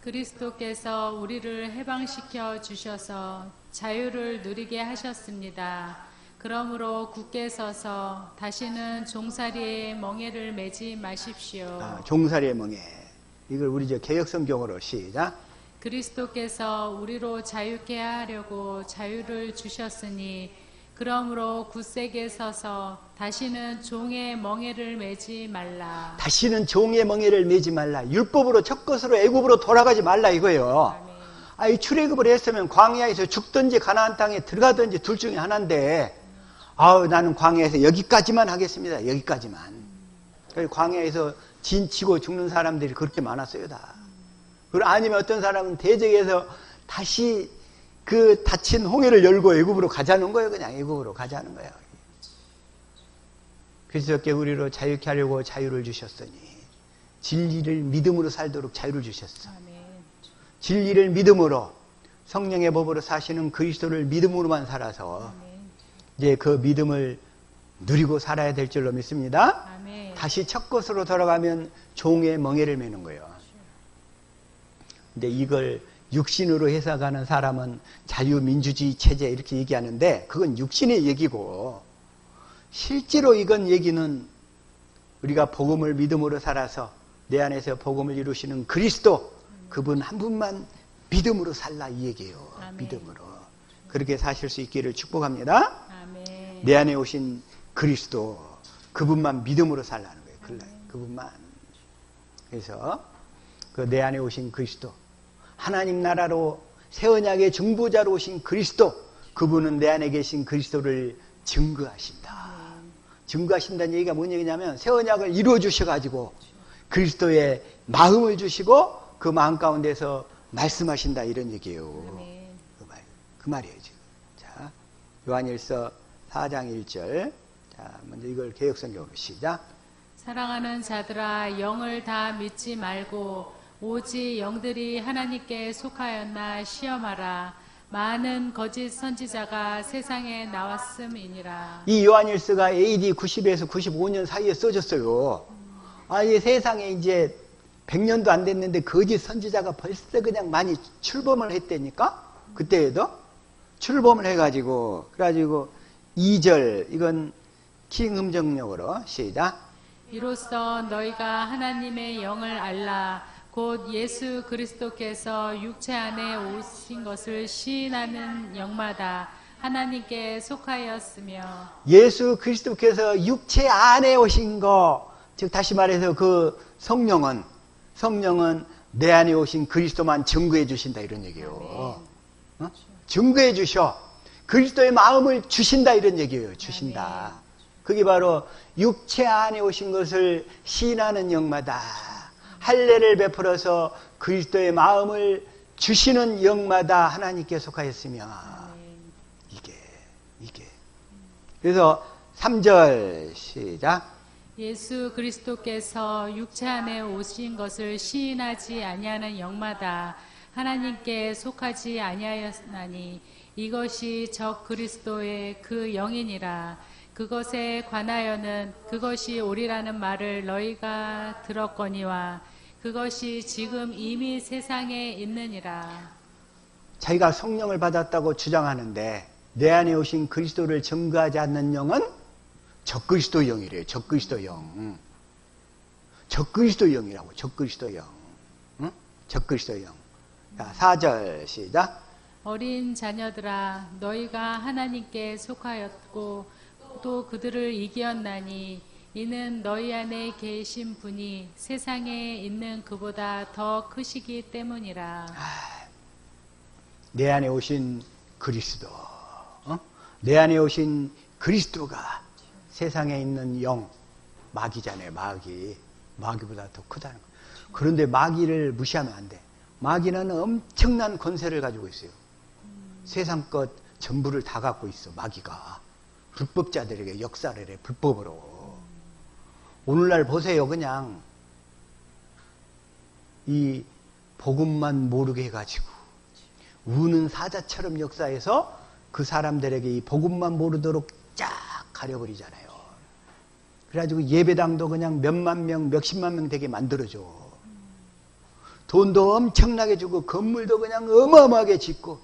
B: 그리스도께서 우리를 해방시켜 주셔서 자유를 누리게 하셨습니다. 그러므로 굳게 서서 다시는 종살이의 멍에를 매지 마십시오.
A: 종살이의 멍에. 이걸 우리 개역성경으로 시작.
B: 그리스도께서 우리로 자유케 하려고 자유를 주셨으니 그러므로 굳세게 서서 다시는 종의 멍에를 매지 말라.
A: 다시는 종의 멍에를 매지 말라. 율법으로 첫 것으로 애굽으로 돌아가지 말라 이거예요. 이 출애굽을 했으면 광야에서 죽든지 가나안 땅에 들어가든지 둘 중에 하나인데 나는 광야에서 여기까지만 하겠습니다. 여기까지만. 그래서 광야에서 진치고 죽는 사람들이 그렇게 많았어요 다. 그리고 아니면 어떤 사람은 대적에서 다시 그 닫힌 홍해를 열고 애굽으로 가자는 거예요. 그냥 애굽으로 가자는 거예요. 그리스도께 우리로 자유케 하려고 자유를 주셨으니 진리를 믿음으로 살도록 자유를 주셨어. 진리를 믿음으로 성령의 법으로 사시는 그리스도를 믿음으로만 살아서
B: 아멘.
A: 이제 그 믿음을 누리고 살아야 될 줄로 믿습니다.
B: 아멘.
A: 다시 첫 것으로 돌아가면 종의 멍에를 매는 거예요. 근데 이걸 육신으로 해석하는 사람은 자유민주주의 체제 이렇게 얘기하는데 그건 육신의 얘기고 실제로 이건 얘기는 우리가 복음을 믿음으로 살아서 내 안에서 복음을 이루시는 그리스도 그분 한 분만 믿음으로 살라 이 얘기예요.
B: 아멘.
A: 믿음으로. 그렇게 사실 수 있기를 축복합니다.
B: 아멘.
A: 내 안에 오신 그리스도 그분만 믿음으로 살라는 거예요. 그분만. 그래서 그 내 안에 오신 그리스도 하나님 나라로 새 언약의 중보자로 오신 그리스도 그분은 내 안에 계신 그리스도를 증거하신다. 증거하신다는 얘기가 뭔 얘기냐면 새 언약을 이루어 주셔가지고 그리스도의 마음을 주시고 그 마음 가운데서 말씀하신다 이런 얘기예요.
B: 아멘.
A: 그 말이에요 지금. 자, 요한일서 4장 1절. 자, 먼저 이걸 개역성경으로 시작.
B: 사랑하는 자들아 영을 다 믿지 말고 오직 영들이 하나님께 속하였나 시험하라. 많은 거짓 선지자가 세상에 나왔음이니라.
A: 이 요한일서가 AD 90에서 95년 사이에 써졌어요. 아니 세상에 이제 100년도 안 됐는데 거짓 선지자가 벌써 그냥 많이 출범을 했다니까? 그때에도 출범을 해가지고 그래가지고 2절 이건 킹음정역으로 시작.
B: 이로써 너희가 하나님의 영을 알라. 곧 예수 그리스도께서 육체 안에 오신 것을 시인하는 영마다 하나님께 속하였으며
A: 예수 그리스도께서 육체 안에 오신 거, 즉 다시 말해서 그 성령은 내 안에 오신 그리스도만 증거해 주신다 이런 얘기예요. 어? 증거해 주셔. 그리스도의 마음을 주신다 이런 얘기예요. 주신다. 그게 바로 육체 안에 오신 것을 시인하는 영마다 할례를 베풀어서 그리스도의 마음을 주시는 영마다 하나님께 속하였으며 이게 그래서 3절 시작.
B: 예수 그리스도께서 육체 안에 오신 것을 시인하지 아니하는 영마다 하나님께 속하지 아니하였나니 이것이 적 그리스도의 그 영이니라. 그것에 관하여는 그것이 옳으라는 말을 너희가 들었거니와 그것이 지금 이미 세상에 있느니라.
A: 자기가 성령을 받았다고 주장하는데 내 안에 오신 그리스도를 증거하지 않는 영은 적그리스도 영이래요. 적그리스도 영. 적그리스도 영이라고. 적그리스도 영. 응? 적그리스도 영. 자, 4절 시작.
B: 어린 자녀들아 너희가 하나님께 속하였고 또 그들을 이기었나니 이는 너희 안에 계신 분이 세상에 있는 그보다 더 크시기 때문이라.
A: 내 안에 오신 그리스도. 내 안에 오신 그리스도가 세상에 있는 영, 마귀잖아요. 마귀보다 더 크다는 거. 그런데 마귀를 무시하면 안 돼. 마귀는 엄청난 권세를 가지고 있어요. 세상 것 전부를 다 갖고 있어. 마귀가 불법자들에게 역사를 해. 불법으로. 오늘날 보세요. 그냥 이 복음만 모르게 해가지고 우는 사자처럼 역사해서 그 사람들에게 이 복음만 모르도록 쫙 가려버리잖아요. 그래가지고 예배당도 그냥 몇만 명, 몇십만 명 되게 만들어줘. 돈도 엄청나게 주고 건물도 그냥 어마어마하게 짓고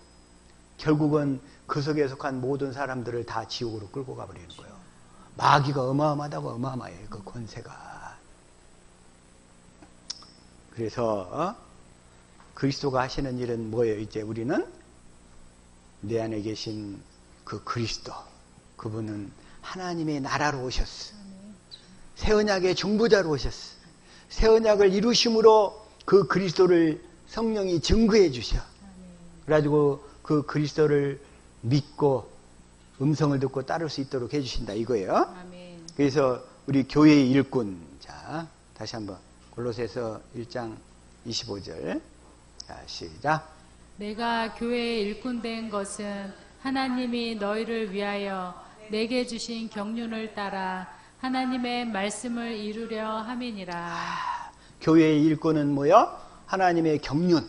A: 결국은 그 속에 속한 모든 사람들을 다 지옥으로 끌고 가버리는 거예요. 마귀가 어마어마하다고. 어마어마해요. 그 권세가. 그래서 그리스도가 하시는 일은 뭐예요? 이제 우리는 내 안에 계신 그 그리스도, 그분은 하나님의 나라로 오셨어. 새 언약의 중보자로 오셨어. 새 언약을 이루심으로 그 그리스도를 성령이 증거해 주셔. 그래가지고 그 그리스도를 믿고 음성을 듣고 따를 수 있도록 해주신다 이거예요.
B: 아멘.
A: 그래서 우리 교회의 일꾼, 자 다시 한번 골로새서 1장 25절 자 시작.
B: 내가 교회의 일꾼 된 것은 하나님이 너희를 위하여 내게 주신 경륜을 따라 하나님의 말씀을 이루려 함이니라.
A: 교회의 일꾼은 뭐요? 하나님의 경륜,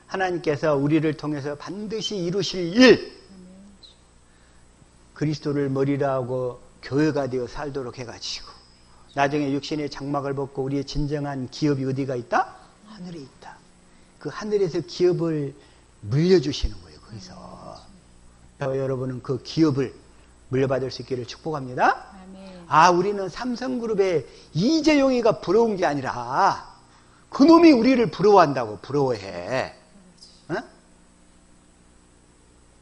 A: 하나님께서 우리를 통해서 반드시 이루실 일, 그리스도를 머리로 하고 교회가 되어 살도록 해가지고 나중에 육신의 장막을 벗고 우리의 진정한 기업이 어디가 있다? 하늘에 있다. 그 하늘에서 기업을 물려주시는 거예요. 거기서 여러분은 그 기업을 물려받을 수 있기를 축복합니다. 아, 우리는 삼성그룹의 이재용이가 부러운 게 아니라 그놈이 우리를 부러워한다고. 부러워해. 어?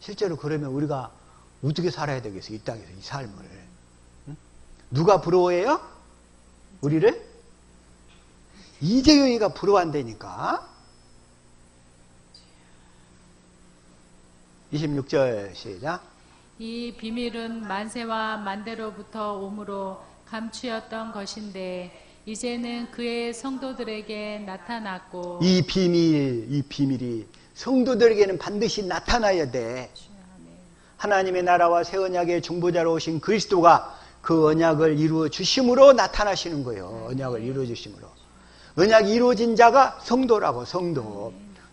A: 실제로 그러면 우리가 어떻게 살아야 되겠어? 이 땅에서 이 삶을. 응? 누가 부러워해요? 우리를? 이재용이가 부러워한다니까. 26절 시작.
B: 이 비밀은 만세와 만대로부터 오므로 감추었던 것인데 이제는 그의 성도들에게 나타났고.
A: 이 비밀이 성도들에게는 반드시 나타나야 돼. 하나님의 나라와 새 언약의 중보자로 오신 그리스도가 그 언약을 이루어 주심으로 나타나시는 거예요. 언약을 이루어 주심으로. 언약이 이루어진 자가 성도라고.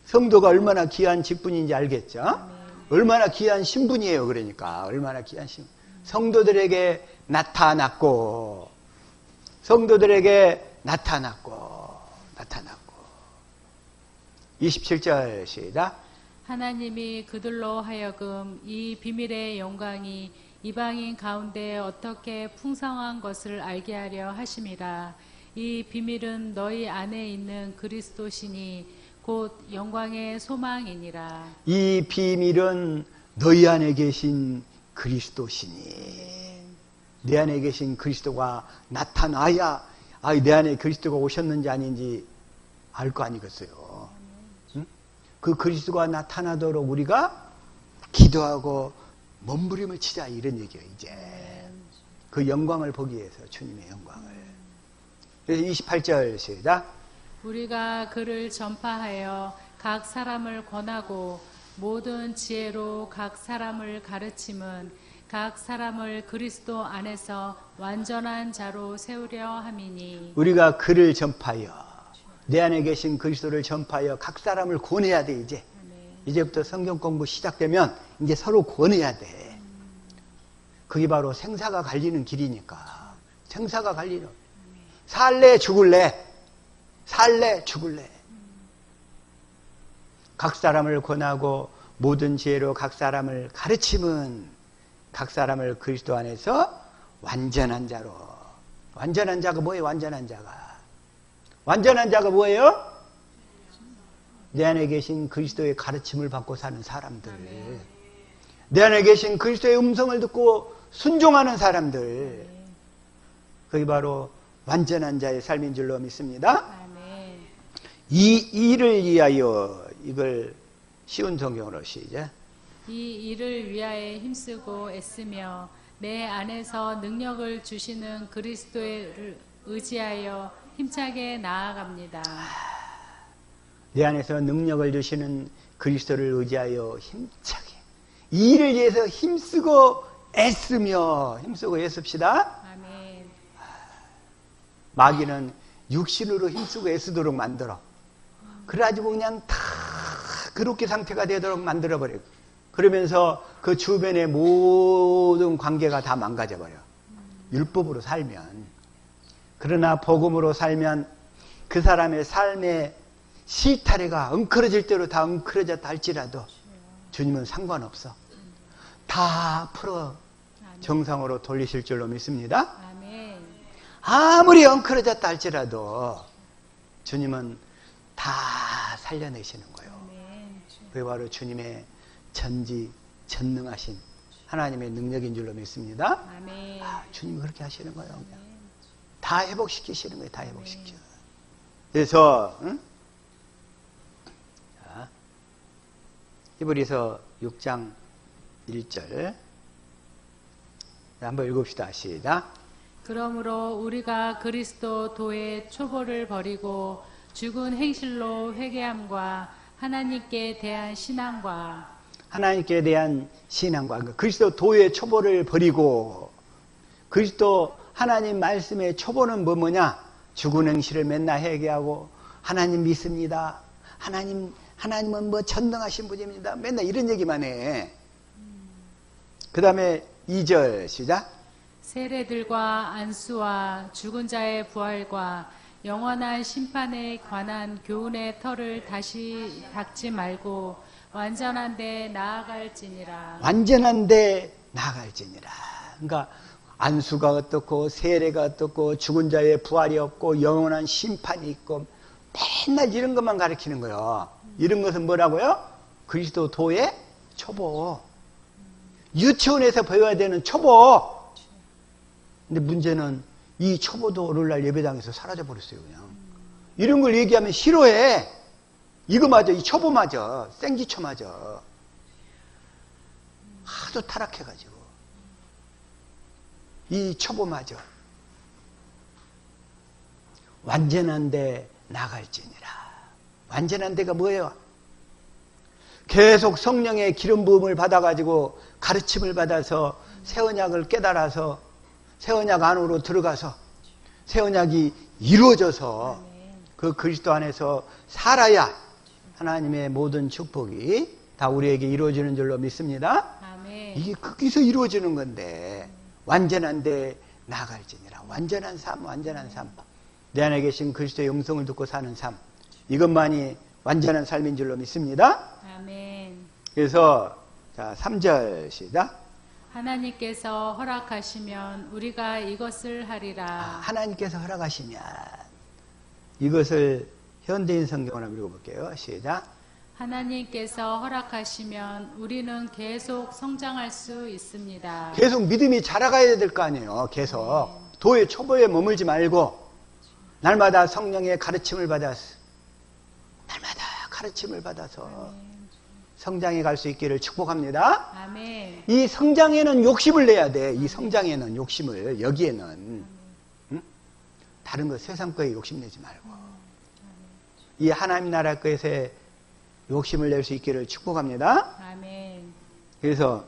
A: 성도가 얼마나 귀한 직분인지 알겠죠? 얼마나 귀한 신분이에요. 그러니까 얼마나 귀한 신분. 성도들에게 나타났고 27절 시작.
B: 하나님이 그들로 하여금 이 비밀의 영광이 이방인 가운데 어떻게 풍성한 것을 알게 하려 하심이라. 이 비밀은 너희 안에 있는 그리스도시니 곧 영광의 소망이니라.
A: 이 비밀은 너희 안에 계신 그리스도시니. 내 안에 계신 그리스도가 나타나야 내 안에 그리스도가 오셨는지 아닌지 알 거 아니겠어요. 응? 그 그리스도가 나타나도록 우리가 기도하고 몸부림을 치자, 이런 얘기예요. 이제 그 영광을 보기 위해서, 주님의 영광을. 그래서 28절 시작.
B: 우리가 그를 전파하여 각 사람을 권하고 모든 지혜로 각 사람을 가르침은 각 사람을 그리스도 안에서 완전한 자로 세우려 함이니. 우리가 그를 전파하여, 내 안에 계신 그리스도를 전파하여 각 사람을 권해야 돼. 이제부터 성경 공부 시작되면 이제 서로 권해야 돼. 그게 바로 생사가 갈리는 길이니까. 생사가 갈리는. 살래 죽을래? 살래 죽을래? 각 사람을 권하고 모든 지혜로 각 사람을 가르침은 각 사람을 그리스도 안에서 완전한 자로. 완전한 자가 뭐예요? 완전한 자가 뭐예요? 내 안에 계신 그리스도의 가르침을 받고 사는 사람들. 내 안에 계신 그리스도의 음성을 듣고 순종하는 사람들. 그게 바로 완전한 자의 삶인 줄로 믿습니다. 이 일을 위하여, 이걸 쉬운 성경으로 시작. 이 일을 위하여 힘쓰고 애쓰며 내 안에서 능력을 주시는 그리스도를 의지하여 힘차게 나아갑니다.
A: 내 안에서 능력을 주시는 그리스도를 의지하여 힘차게. 이 일을 위해서 힘쓰고 애씁시다.
B: 아멘.
A: 마귀는 육신으로 힘쓰고 애쓰도록 만들어. 그래가지고 그냥 다 그렇게 상태가 되도록 만들어버려요. 그러면서 그 주변의 모든 관계가 다 망가져버려. 율법으로 살면. 그러나 복음으로 살면 그 사람의 삶의 실타래가 엉클어질 대로 다 엉클어졌다 할지라도 주님은 상관없어. 다 풀어 정상으로 돌리실 줄로 믿습니다. 아무리 엉클어졌다 할지라도 주님은 다 살려내시는 거예요. 그게 바로 주님의 전지전능하신 하나님의 능력인 줄로 믿습니다. 주님이 그렇게 하시는 거예요. 다 회복시키시는 거예요. 다 회복시켜. 그래서 자, 히브리서 6장 1절 한번 읽읍시다. 시작.
B: 그러므로 우리가 그리스도 도의 초보를 버리고 죽은 행실로 회개함과 하나님께 대한 신앙과
A: 그리스도 도의 초보를 버리고, 그리스도 하나님 말씀의 초보는 뭐냐? 죽은 행실을 맨날 회개하고 하나님 믿습니다. 하나님은 뭐 전능하신 분입니다. 맨날 이런 얘기만 해. 그 다음에 2절 시작.
B: 세례들과 안수와 죽은 자의 부활과 영원한 심판에 관한 교훈의 털을 다시 닦지 말고 완전한 데 나아갈지니라.
A: 완전한 데 나아갈지니라. 그러니까 안수가 어떻고 세례가 어떻고 죽은 자의 부활이 없고 영원한 심판이 있고 맨날 이런 것만 가르치는 거예요. 이런 것은 뭐라고요? 그리스도 도의 초보. 유치원에서 배워야 되는 초보. 근데 문제는 이 초보도 오늘날 예배당에서 사라져버렸어요. 그냥 이런 걸 얘기하면 싫어해. 이거 맞아. 이 초보 맞아. 생지초 맞아. 하도 타락해가지고 이 초보 맞아. 완전한 데 나갈지니라. 완전한 데가 뭐예요? 계속 성령의 기름 부음을 받아가지고 가르침을 받아서 새 언약을 깨달아서 새 언약 안으로 들어가서 새 언약이 이루어져서 그 그리스도 안에서 살아야 하나님의 모든 축복이 다 우리에게 이루어지는 줄로 믿습니다.
B: 아멘.
A: 이게 거기서 이루어지는 건데 완전한 데 나갈지니라. 완전한 삶, 완전한 삶. 내 안에 계신 그리스도의 영성을 듣고 사는 삶. 이것만이 완전한 삶인 줄로 믿습니다.
B: 아멘.
A: 그래서 자 3절 시작.
B: 하나님께서 허락하시면 우리가 이것을 하리라.
A: 하나님께서 허락하시면 이것을 현대인 성경으로 한번 읽어볼게요. 시작.
B: 하나님께서 허락하시면 우리는 계속 성장할 수 있습니다.
A: 계속 믿음이 자라가야 될 거 아니에요. 계속 도의 초보에 머물지 말고 날마다 성령의 가르침을 받아서 날마다 가르침을 받아서 성장해 갈 수 있기를 축복합니다.
B: 아멘.
A: 이 성장에는 욕심을 내야 돼. 이 성장에는 욕심을 여기에는 다른 거 세상 거에 욕심내지 말고 이 하나님 나라 것에 욕심을 낼 수 있기를 축복합니다.
B: 아멘.
A: 그래서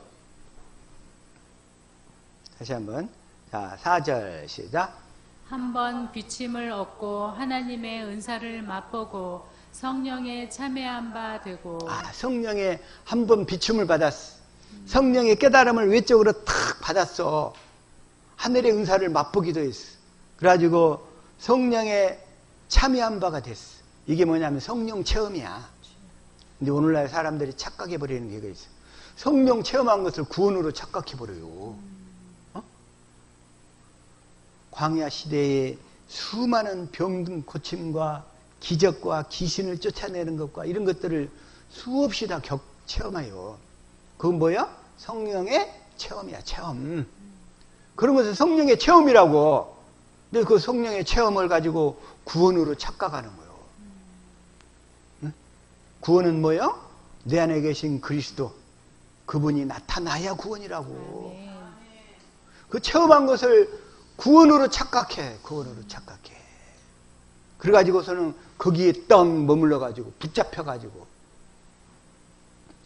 A: 다시 한번 자 4절 시작.
B: 한번 비침을 얻고 하나님의 은사를 맛보고 성령에 참여한 바 되고.
A: 성령의 한 번 비춤을 받았어. 성령의 깨달음을 외적으로 탁 받았어. 하늘의 은사를 맛보기도 했어. 그래가지고 성령에 참여한 바가 됐어. 이게 뭐냐면 성령 체험이야. 근데 오늘날 사람들이 착각해버리는 게 있어. 성령 체험한 것을 구원으로 착각해버려요. 광야 시대에 수많은 병 고침과 기적과 귀신을 쫓아내는 것과 이런 것들을 수없이 다 체험해요. 그건 뭐야? 성령의 체험이야, 체험. 그런 것은 성령의 체험이라고. 근데 그 성령의 체험을 가지고 구원으로 착각하는 거예요. 응? 구원은 뭐예요? 내 안에 계신 그리스도. 그분이 나타나야 구원이라고. 그 체험한 것을 구원으로 착각해. 구원으로 착각해. 그래가지고서는 거기에 떡 머물러가지고 붙잡혀가지고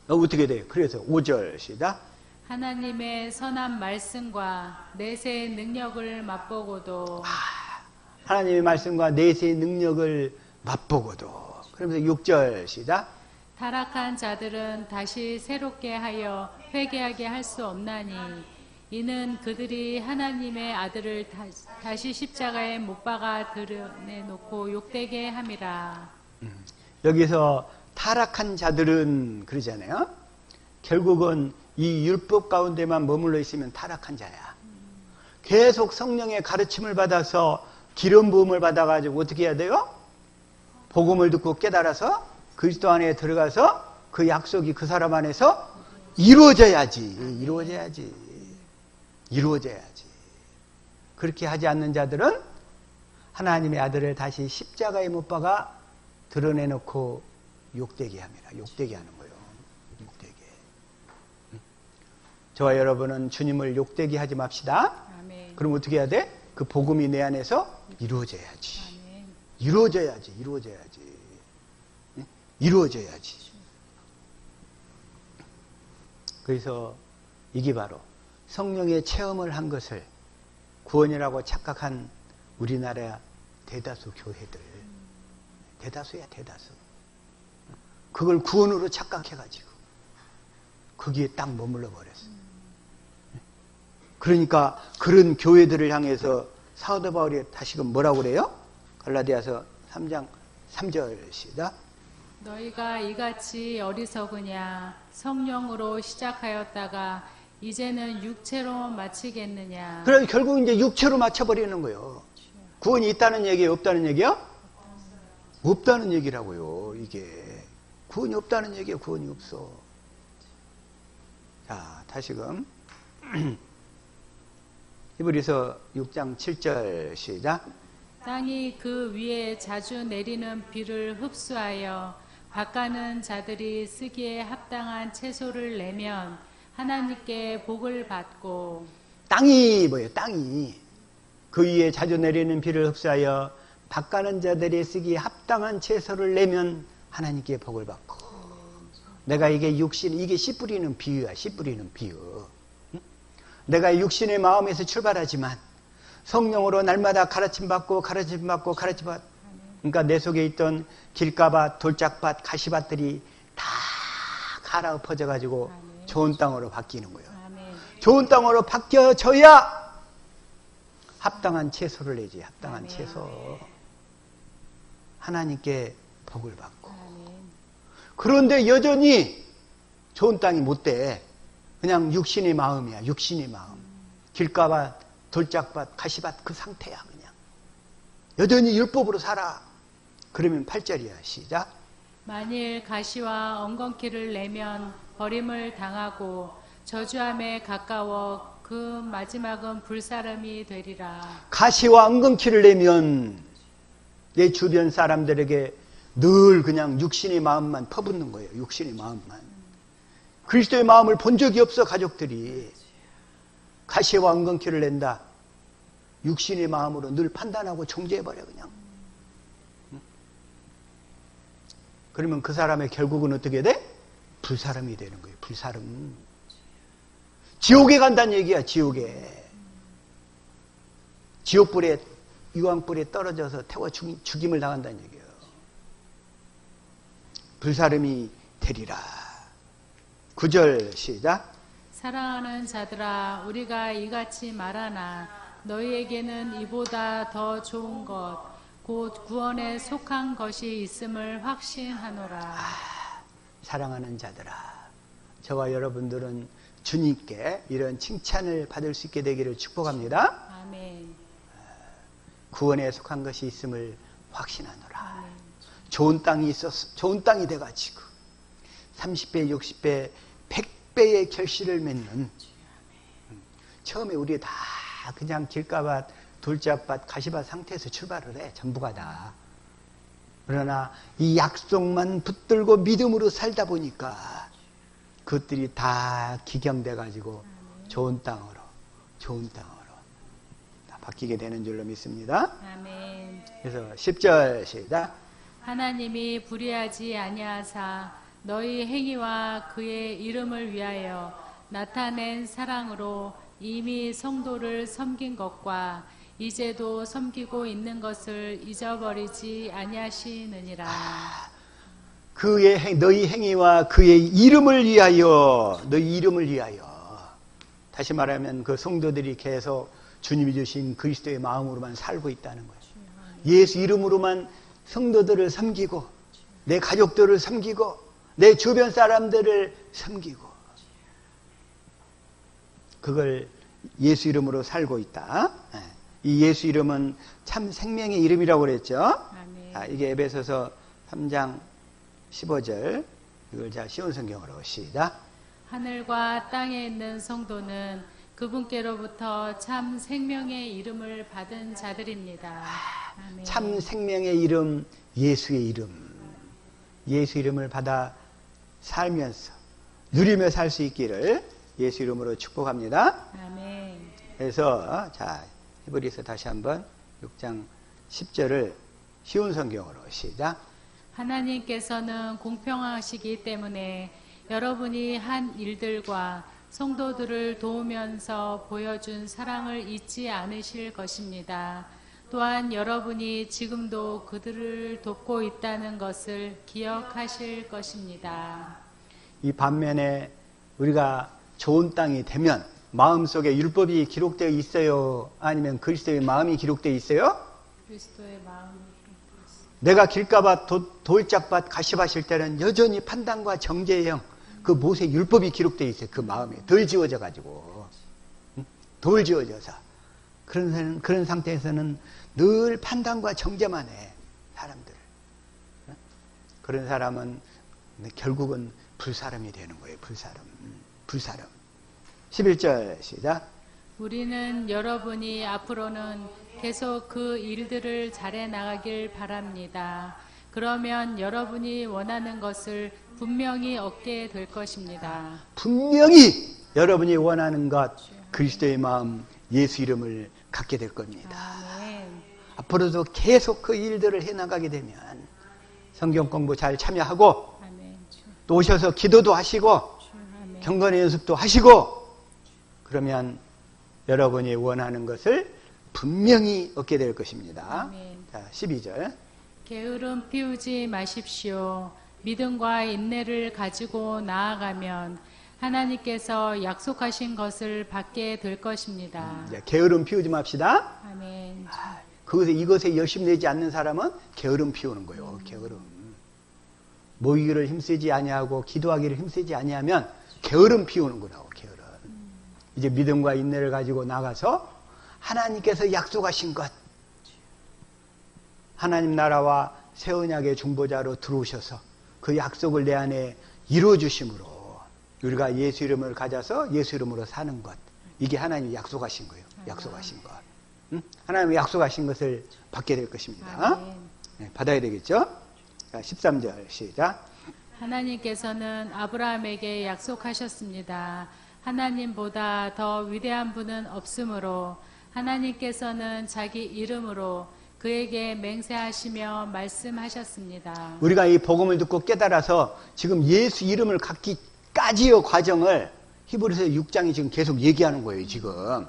A: 어떻게 돼? 그래서 5절 시작.
B: 하나님의 선한 말씀과 내세의 능력을 맛보고도.
A: 하나님의 말씀과 내세의 능력을 맛보고도. 그러면서 6절 시작.
B: 타락한 자들은 다시 새롭게 하여 회개하게 할 수 없나니 이는 그들이 하나님의 아들을 다시 십자가에 못 박아 드러내놓고 욕되게 함이라.
A: 여기서 타락한 자들은 그러잖아요. 결국은 이 율법 가운데만 머물러 있으면 타락한 자야. 계속 성령의 가르침을 받아서 기름 부음을 받아가지고 어떻게 해야 돼요? 복음을 듣고 깨달아서 그리스도 안에 들어가서 그 약속이 그 사람 안에서 이루어져야지. 이루어져야지. 그렇게 하지 않는 자들은 하나님의 아들을 다시 십자가에 못 박아 드러내놓고 욕되게 합니다. 욕되게 하는 거예요. 욕되게. 저와 여러분은 주님을 욕되게 하지 맙시다.
B: 아멘.
A: 그럼 어떻게 해야 돼? 그 복음이 내 안에서 이루어져야지.
B: 아멘.
A: 이루어져야지. 이루어져야지. 그래서 이게 바로 성령의 체험을 한 것을 구원이라고 착각한 우리나라 대다수 교회들. 대다수야, 대다수. 그걸 구원으로 착각해가지고 거기에 딱 머물러 버렸어. 그러니까 그런 교회들을 향해서 사도 바울이 다시금 뭐라고 그래요? 갈라디아서 3장 3절 시작.
B: 너희가 이같이 어리석으냐 성령으로 시작하였다가 이제는 육체로 마치겠느냐.
A: 그래 결국 이제 육체로 맞춰버리는 거예요. 구원이 있다는 얘기예요, 없다는 얘기요? 없다는 얘기라고요. 이게 구원이 없다는 얘기예요. 구원이 없어. 자, 다시금 히브리서 6장 7절 시작.
B: 땅이 그 위에 자주 내리는 비를 흡수하여 밭가는 자들이 쓰기에 합당한 채소를 내면 하나님께 복을 받고.
A: 땅이 뭐예요? 땅이 그 위에 자주 내리는 비를 흡수하여 밭가는 자들이 쓰기에 합당한 채소를 내면 하나님께 복을 받고. 내가 이게 육신, 이게 씨 뿌리는 비유야. 씨 뿌리는 비유. 응? 내가 육신의 마음에서 출발하지만 성령으로 날마다 가르침받고 그러니까 내 속에 있던 길가밭, 돌짝밭, 가시밭들이 다 갈아엎어져 가지고 좋은 땅으로 바뀌는 거예요. 좋은 땅으로 바뀌어져야 합당한 채소를 내지. 합당한 채소. 하나님께 복을 받고. 그런데 여전히 좋은 땅이 못 돼. 그냥 육신의 마음이야. 육신의 마음. 길가밭, 돌짝밭, 가시밭 그 상태야. 그냥 여전히 율법으로 살아. 그러면 8절이야. 시작.
B: 만일 가시와 엉겅퀴를 내면 버림을 당하고 저주함에 가까워 그 마지막은 불사름이 되리라.
A: 가시와 엉겅퀴를 내면 내 주변 사람들에게 늘 그냥 육신의 마음만 퍼붓는 거예요. 육신의 마음만. 그리스도의 마음을 본 적이 없어. 가족들이 가시와 엉겅퀴를 낸다. 육신의 마음으로 늘 판단하고 정죄해버려 그냥. 그러면 그 사람의 결국은 어떻게 돼? 불사름이 되는 거예요. 불사름. 지옥에 간다는 얘기야. 지옥에. 지옥불에, 유황불에 떨어져서 태워 죽임을 당한다는 얘기예요. 불사름이 되리라. 9절 시작.
B: 사랑하는 자들아 우리가 이같이 말하나 너희에게는 이보다 더 좋은 것 곧 구원에 속한 것이 있음을 확신하노라.
A: 사랑하는 자들아, 저와 여러분들은 주님께 이런 칭찬을 받을 수 있게 되기를 축복합니다.
B: 아멘.
A: 구원에 속한 것이 있음을 확신하노라.
B: 아멘.
A: 좋은 땅이 있어서 좋은 땅이 돼가지고 30배, 60배, 100배의 결실을 맺는. 처음에 우리 다 그냥 길가밭, 돌짝밭, 가시밭 상태에서 출발을 해. 전부가 다. 그러나 이 약속만 붙들고 믿음으로 살다 보니까 그것들이 다 기경돼 가지고 좋은 땅으로 다 바뀌게 되는 줄로 믿습니다.
B: 아멘.
A: 그래서 10절 시작.
B: 하나님이 불의하지 아니하사 너희 행위와 그의 이름을 위하여 나타낸 사랑으로 이미 성도를 섬긴 것과 이제도 섬기고 있는 것을 잊어버리지 아니하시느니라.
A: 너희 행위와 그의 이름을 위하여, 너희 이름을 위하여. 다시 말하면 그 성도들이 계속 주님이 주신 그리스도의 마음으로만 살고 있다는 거예요. 예수 이름으로만 성도들을 섬기고 내 가족들을 섬기고 내 주변 사람들을 섬기고 그걸 예수 이름으로 살고 있다. 이 예수 이름은 참 생명의 이름이라고 그랬죠.
B: 아멘.
A: 이게 에베소서 3장 15절. 이걸 자 쉬운 성경으로 시작.
B: 하늘과 땅에 있는 성도는 그분께로부터 참 생명의 이름을 받은 자들입니다. 아멘.
A: 참 생명의 이름, 예수의 이름. 예수 이름을 받아 살면서 누리며 살 수 있기를 예수 이름으로 축복합니다.
B: 아멘.
A: 그래서 자 히브리서 다시 한번 6장 10절을 쉬운 성경으로 시작.
B: 하나님께서는 공평하시기 때문에 여러분이 한 일들과 성도들을 도우면서 보여준 사랑을 잊지 않으실 것입니다. 또한 여러분이 지금도 그들을 돕고 있다는 것을 기억하실 것입니다.
A: 이 반면에 우리가 좋은 땅이 되면 마음속에 율법이 기록되어 있어요? 아니면 그리스도의 마음이 기록되어 있어요?
B: 그리스도의 마음이 기록되어 있습니다.
A: 내가 길가밭 돌짝밭 가시밭일 때는 여전히 판단과 정죄의 영, 그 모세 율법이 기록되어 있어요. 그 마음에 덜 지워져 가지고, 덜 지워져서 그런 상태에서는 늘 판단과 정죄만 해. 사람들. 그런 사람은 결국은 불사람이 되는 거예요. 불사람. 11절 시작.
B: 우리는 여러분이 앞으로는 계속 그 일들을 잘해 나가길 바랍니다. 그러면 여러분이 원하는 것을 분명히 얻게 될 것입니다.
A: 분명히 여러분이 원하는 것, 그리스도의 마음, 예수 이름을 갖게 될 겁니다.
B: 아멘.
A: 앞으로도 계속 그 일들을 해나가게 되면 성경 공부 잘 참여하고
B: 아멘.
A: 또 오셔서 기도도 하시고
B: 아멘.
A: 경건의 연습도 하시고 그러면 여러분이 원하는 것을 분명히 얻게 될 것입니다.
B: 아멘.
A: 자, 12절.
B: 게으름 피우지 마십시오. 믿음과 인내를 가지고 나아가면 하나님께서 약속하신 것을 받게 될 것입니다.
A: 게으름 피우지 맙시다.
B: 아멘.
A: 이것에 열심 내지 않는 사람은 게으름 피우는 거예요. 게으름. 모이기를 힘쓰지 아니하고 기도하기를 힘쓰지 아니하면 게으름 피우는구나. 게으름. 이제 믿음과 인내를 가지고 나가서 하나님께서 약속하신 것, 하나님 나라와 새 언약의 중보자로 들어오셔서 그 약속을 내 안에 이루어 주심으로 우리가 예수 이름을 가져서 예수 이름으로 사는 것, 이게 하나님이 약속하신 거예요. 약속하신 것. 하나님이 약속하신 것을 받게 될 것입니다. 네, 받아야 되겠죠? 자, 13절 시작.
B: 하나님께서는 아브라함에게 약속하셨습니다. 하나님보다 더 위대한 분은 없으므로 하나님께서는 자기 이름으로 그에게 맹세하시며 말씀하셨습니다.
A: 우리가 이 복음을 듣고 깨달아서 지금 예수 이름을 갖기까지의 과정을 히브리서 6장이 지금 계속 얘기하는 거예요. 지금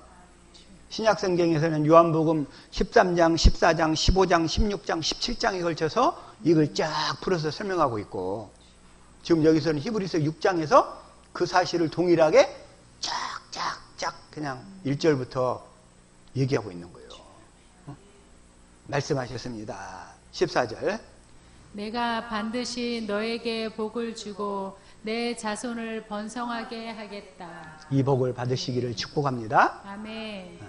A: 신약성경에서는 요한복음 13장, 14장, 15장, 16장, 17장에 걸쳐서 이걸 쫙 풀어서 설명하고 있고 지금 여기서는 히브리서 6장에서 그 사실을 동일하게 쫙쫙쫙 그냥 1절부터 얘기하고 있는 거예요. 말씀하셨습니다. 14절.
B: 내가 반드시 너에게 복을 주고 내 자손을 번성하게 하겠다.
A: 이 복을 받으시기를 축복합니다.
B: 아멘.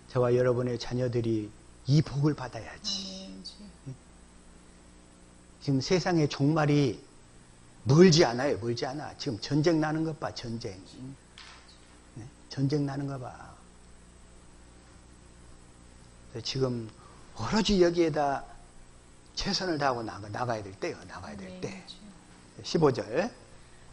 A: 저와 여러분의 자녀들이 이 복을 받아야지.
B: 아멘.
A: 지금 세상의 종말이 멀지 않아요. 멀지 않아. 지금 전쟁 나는 것 봐. 전쟁. 전쟁 나는 거 봐. 지금 오로지 여기에다 최선을 다하고 나가야 될 때요. 나가야 될 때. 15절.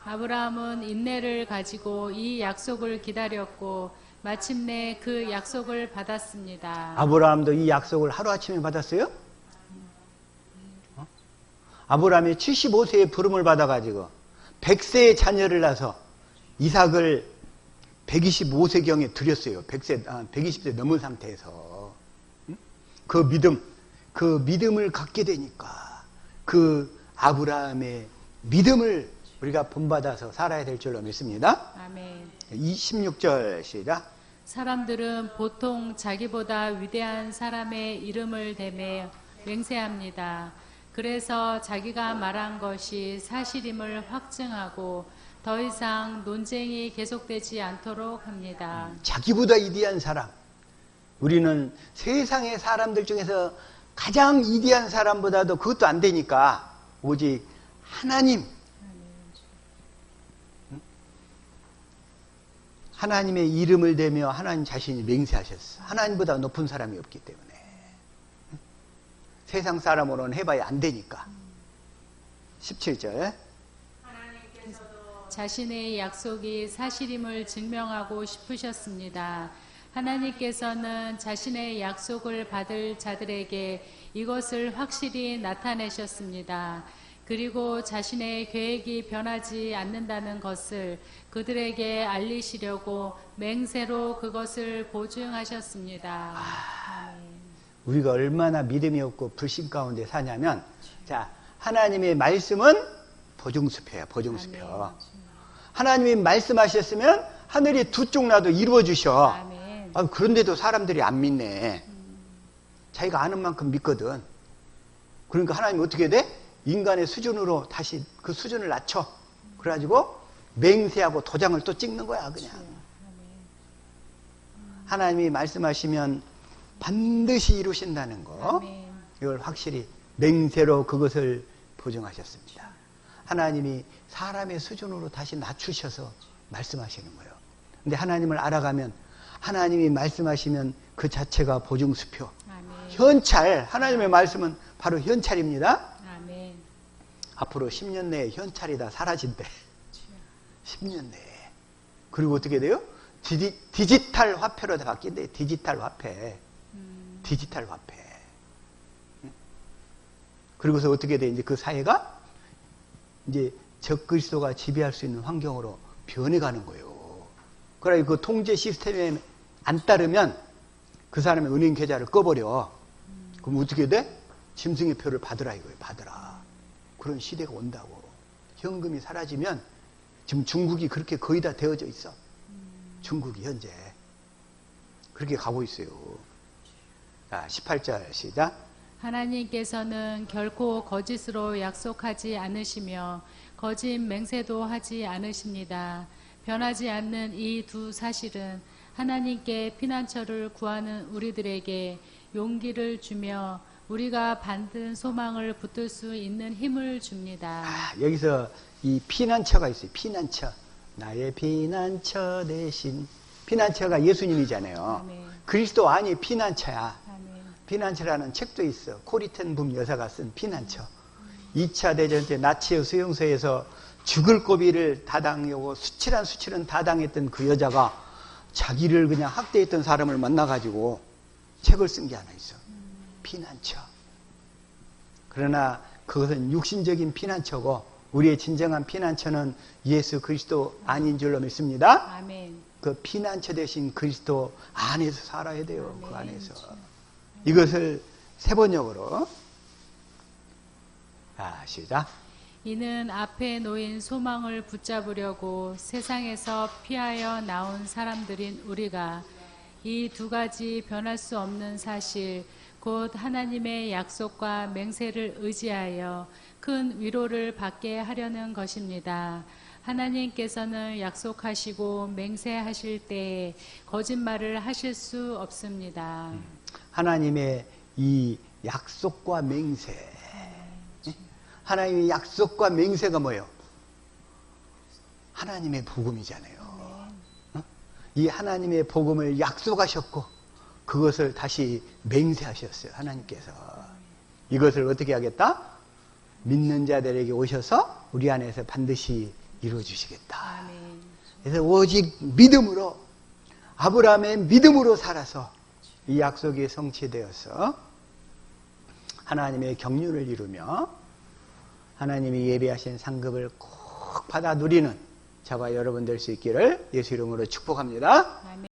B: 아브라함은 인내를 가지고 이 약속을 기다렸고 마침내 그 약속을 받았습니다.
A: 아브라함도 이 약속을 하루아침에 받았어요? 아브라함이 75세에 부름을 받아가지고 100세의 자녀를 낳아서 이삭을 125세경에 드렸어요. 120세 넘은 상태에서. 그 믿음을 갖게 되니까 그 아브라함의 믿음을 우리가 본받아서 살아야 될 줄로 믿습니다.
B: 아멘.
A: 26절 시작.
B: 사람들은 보통 자기보다 위대한 사람의 이름을 대며 맹세합니다. 그래서 자기가 말한 것이 사실임을 확증하고 더 이상 논쟁이 계속되지 않도록 합니다.
A: 자기보다 위대한 사람. 우리는 세상의 사람들 중에서 가장 위대한 사람보다도 그것도 안 되니까 오직 하나님, 하나님의 이름을 대며 하나님 자신이 맹세하셨어. 하나님보다 높은 사람이 없기 때문에. 세상 사람으로는 해봐야 안 되니까. 17절.
B: 자신의 약속이 사실임을 증명하고 싶으셨습니다. 하나님께서는 자신의 약속을 받을 자들에게 이것을 확실히 나타내셨습니다. 그리고 자신의 계획이 변하지 않는다는 것을 그들에게 알리시려고 맹세로 그것을 보증하셨습니다.
A: 우리가 얼마나 믿음이 없고 불신 가운데 사냐면, 자, 하나님의 말씀은 보증수표예요, 보증수표. 하나님이 말씀하셨으면 하늘이 두 쪽 나도 이루어 주셔. 그런데도 사람들이 안 믿네. 자기가 아는 만큼 믿거든. 그러니까 하나님이 어떻게 돼? 인간의 수준으로 다시 그 수준을 낮춰. 그래가지고 맹세하고 도장을 또 찍는 거야, 그냥. 하나님이 말씀하시면 반드시 이루신다는 거. 이걸 확실히 맹세로 그것을 보증하셨습니다. 하나님이 사람의 수준으로 다시 낮추셔서 말씀하시는 거예요. 근데 하나님을 알아가면 하나님이 말씀하시면 그 자체가 보증수표. 현찰, 하나님의 말씀은 바로 현찰입니다. 앞으로 10년 내에 현찰이 다 사라진대. 10년 내에. 그리고 어떻게 돼요? 디지털 화폐로 다 바뀐대. 디지털 화폐. 디지털 화폐. 그리고서 어떻게 돼? 이제 그 사회가 이제 적그리스도가 지배할 수 있는 환경으로 변해가는 거예요. 그래 그 통제 시스템에 안 따르면 그 사람의 은행 계좌를 꺼버려. 그럼 어떻게 돼? 짐승의 표를 받으라 이거예요. 받으라. 그런 시대가 온다고. 현금이 사라지면 지금 중국이 그렇게 거의 다 되어져 있어. 중국이 현재 그렇게 가고 있어요. 자, 18절 시작.
B: 하나님께서는 결코 거짓으로 약속하지 않으시며 거짓 맹세도 하지 않으십니다. 변하지 않는 이 두 사실은 하나님께 피난처를 구하는 우리들에게 용기를 주며 우리가 받은 소망을 붙들 수 있는 힘을 줍니다.
A: 여기서 이 피난처가 있어요. 피난처. 나의 피난처 대신. 피난처가 예수님이잖아요. 그리스도 안이 피난처야. 피난처라는 책도 있어. 코리텐붐 여사가 쓴 피난처. 2차 대전 때 나치의 수용소에서 죽을 고비를 다당하고 수치란 다당했던 그 여자가 자기를 그냥 학대했던 사람을 만나가지고 책을 쓴 게 하나 있어. 피난처. 그러나 그것은 육신적인 피난처고 우리의 진정한 피난처는 예수 그리스도 안인 줄로 믿습니다.
B: 아멘.
A: 그 피난처 대신 그리스도 안에서 살아야 돼요. 아멘. 그 안에서. 이것을 세 번역으로 시작.
B: 이는 앞에 놓인 소망을 붙잡으려고 세상에서 피하여 나온 사람들인 우리가 이 두 가지 변할 수 없는 사실 곧 하나님의 약속과 맹세를 의지하여 큰 위로를 받게 하려는 것입니다. 하나님께서는 약속하시고 맹세하실 때에 거짓말을 하실 수 없습니다.
A: 하나님의 이 약속과 맹세. 하나님의 약속과 맹세가 뭐예요? 하나님의 복음이잖아요. 이 하나님의 복음을 약속하셨고 그것을 다시 맹세하셨어요. 하나님께서. 이것을 어떻게 하겠다? 믿는 자들에게 오셔서 우리 안에서 반드시 이루어주시겠다. 그래서 오직 믿음으로 아브라함의 믿음으로 살아서 이 약속이 성취되어서 하나님의 경륜을 이루며 하나님이 예비하신 상급을 꼭 받아 누리는 저와 여러분 될 수 있기를 예수 이름으로 축복합니다.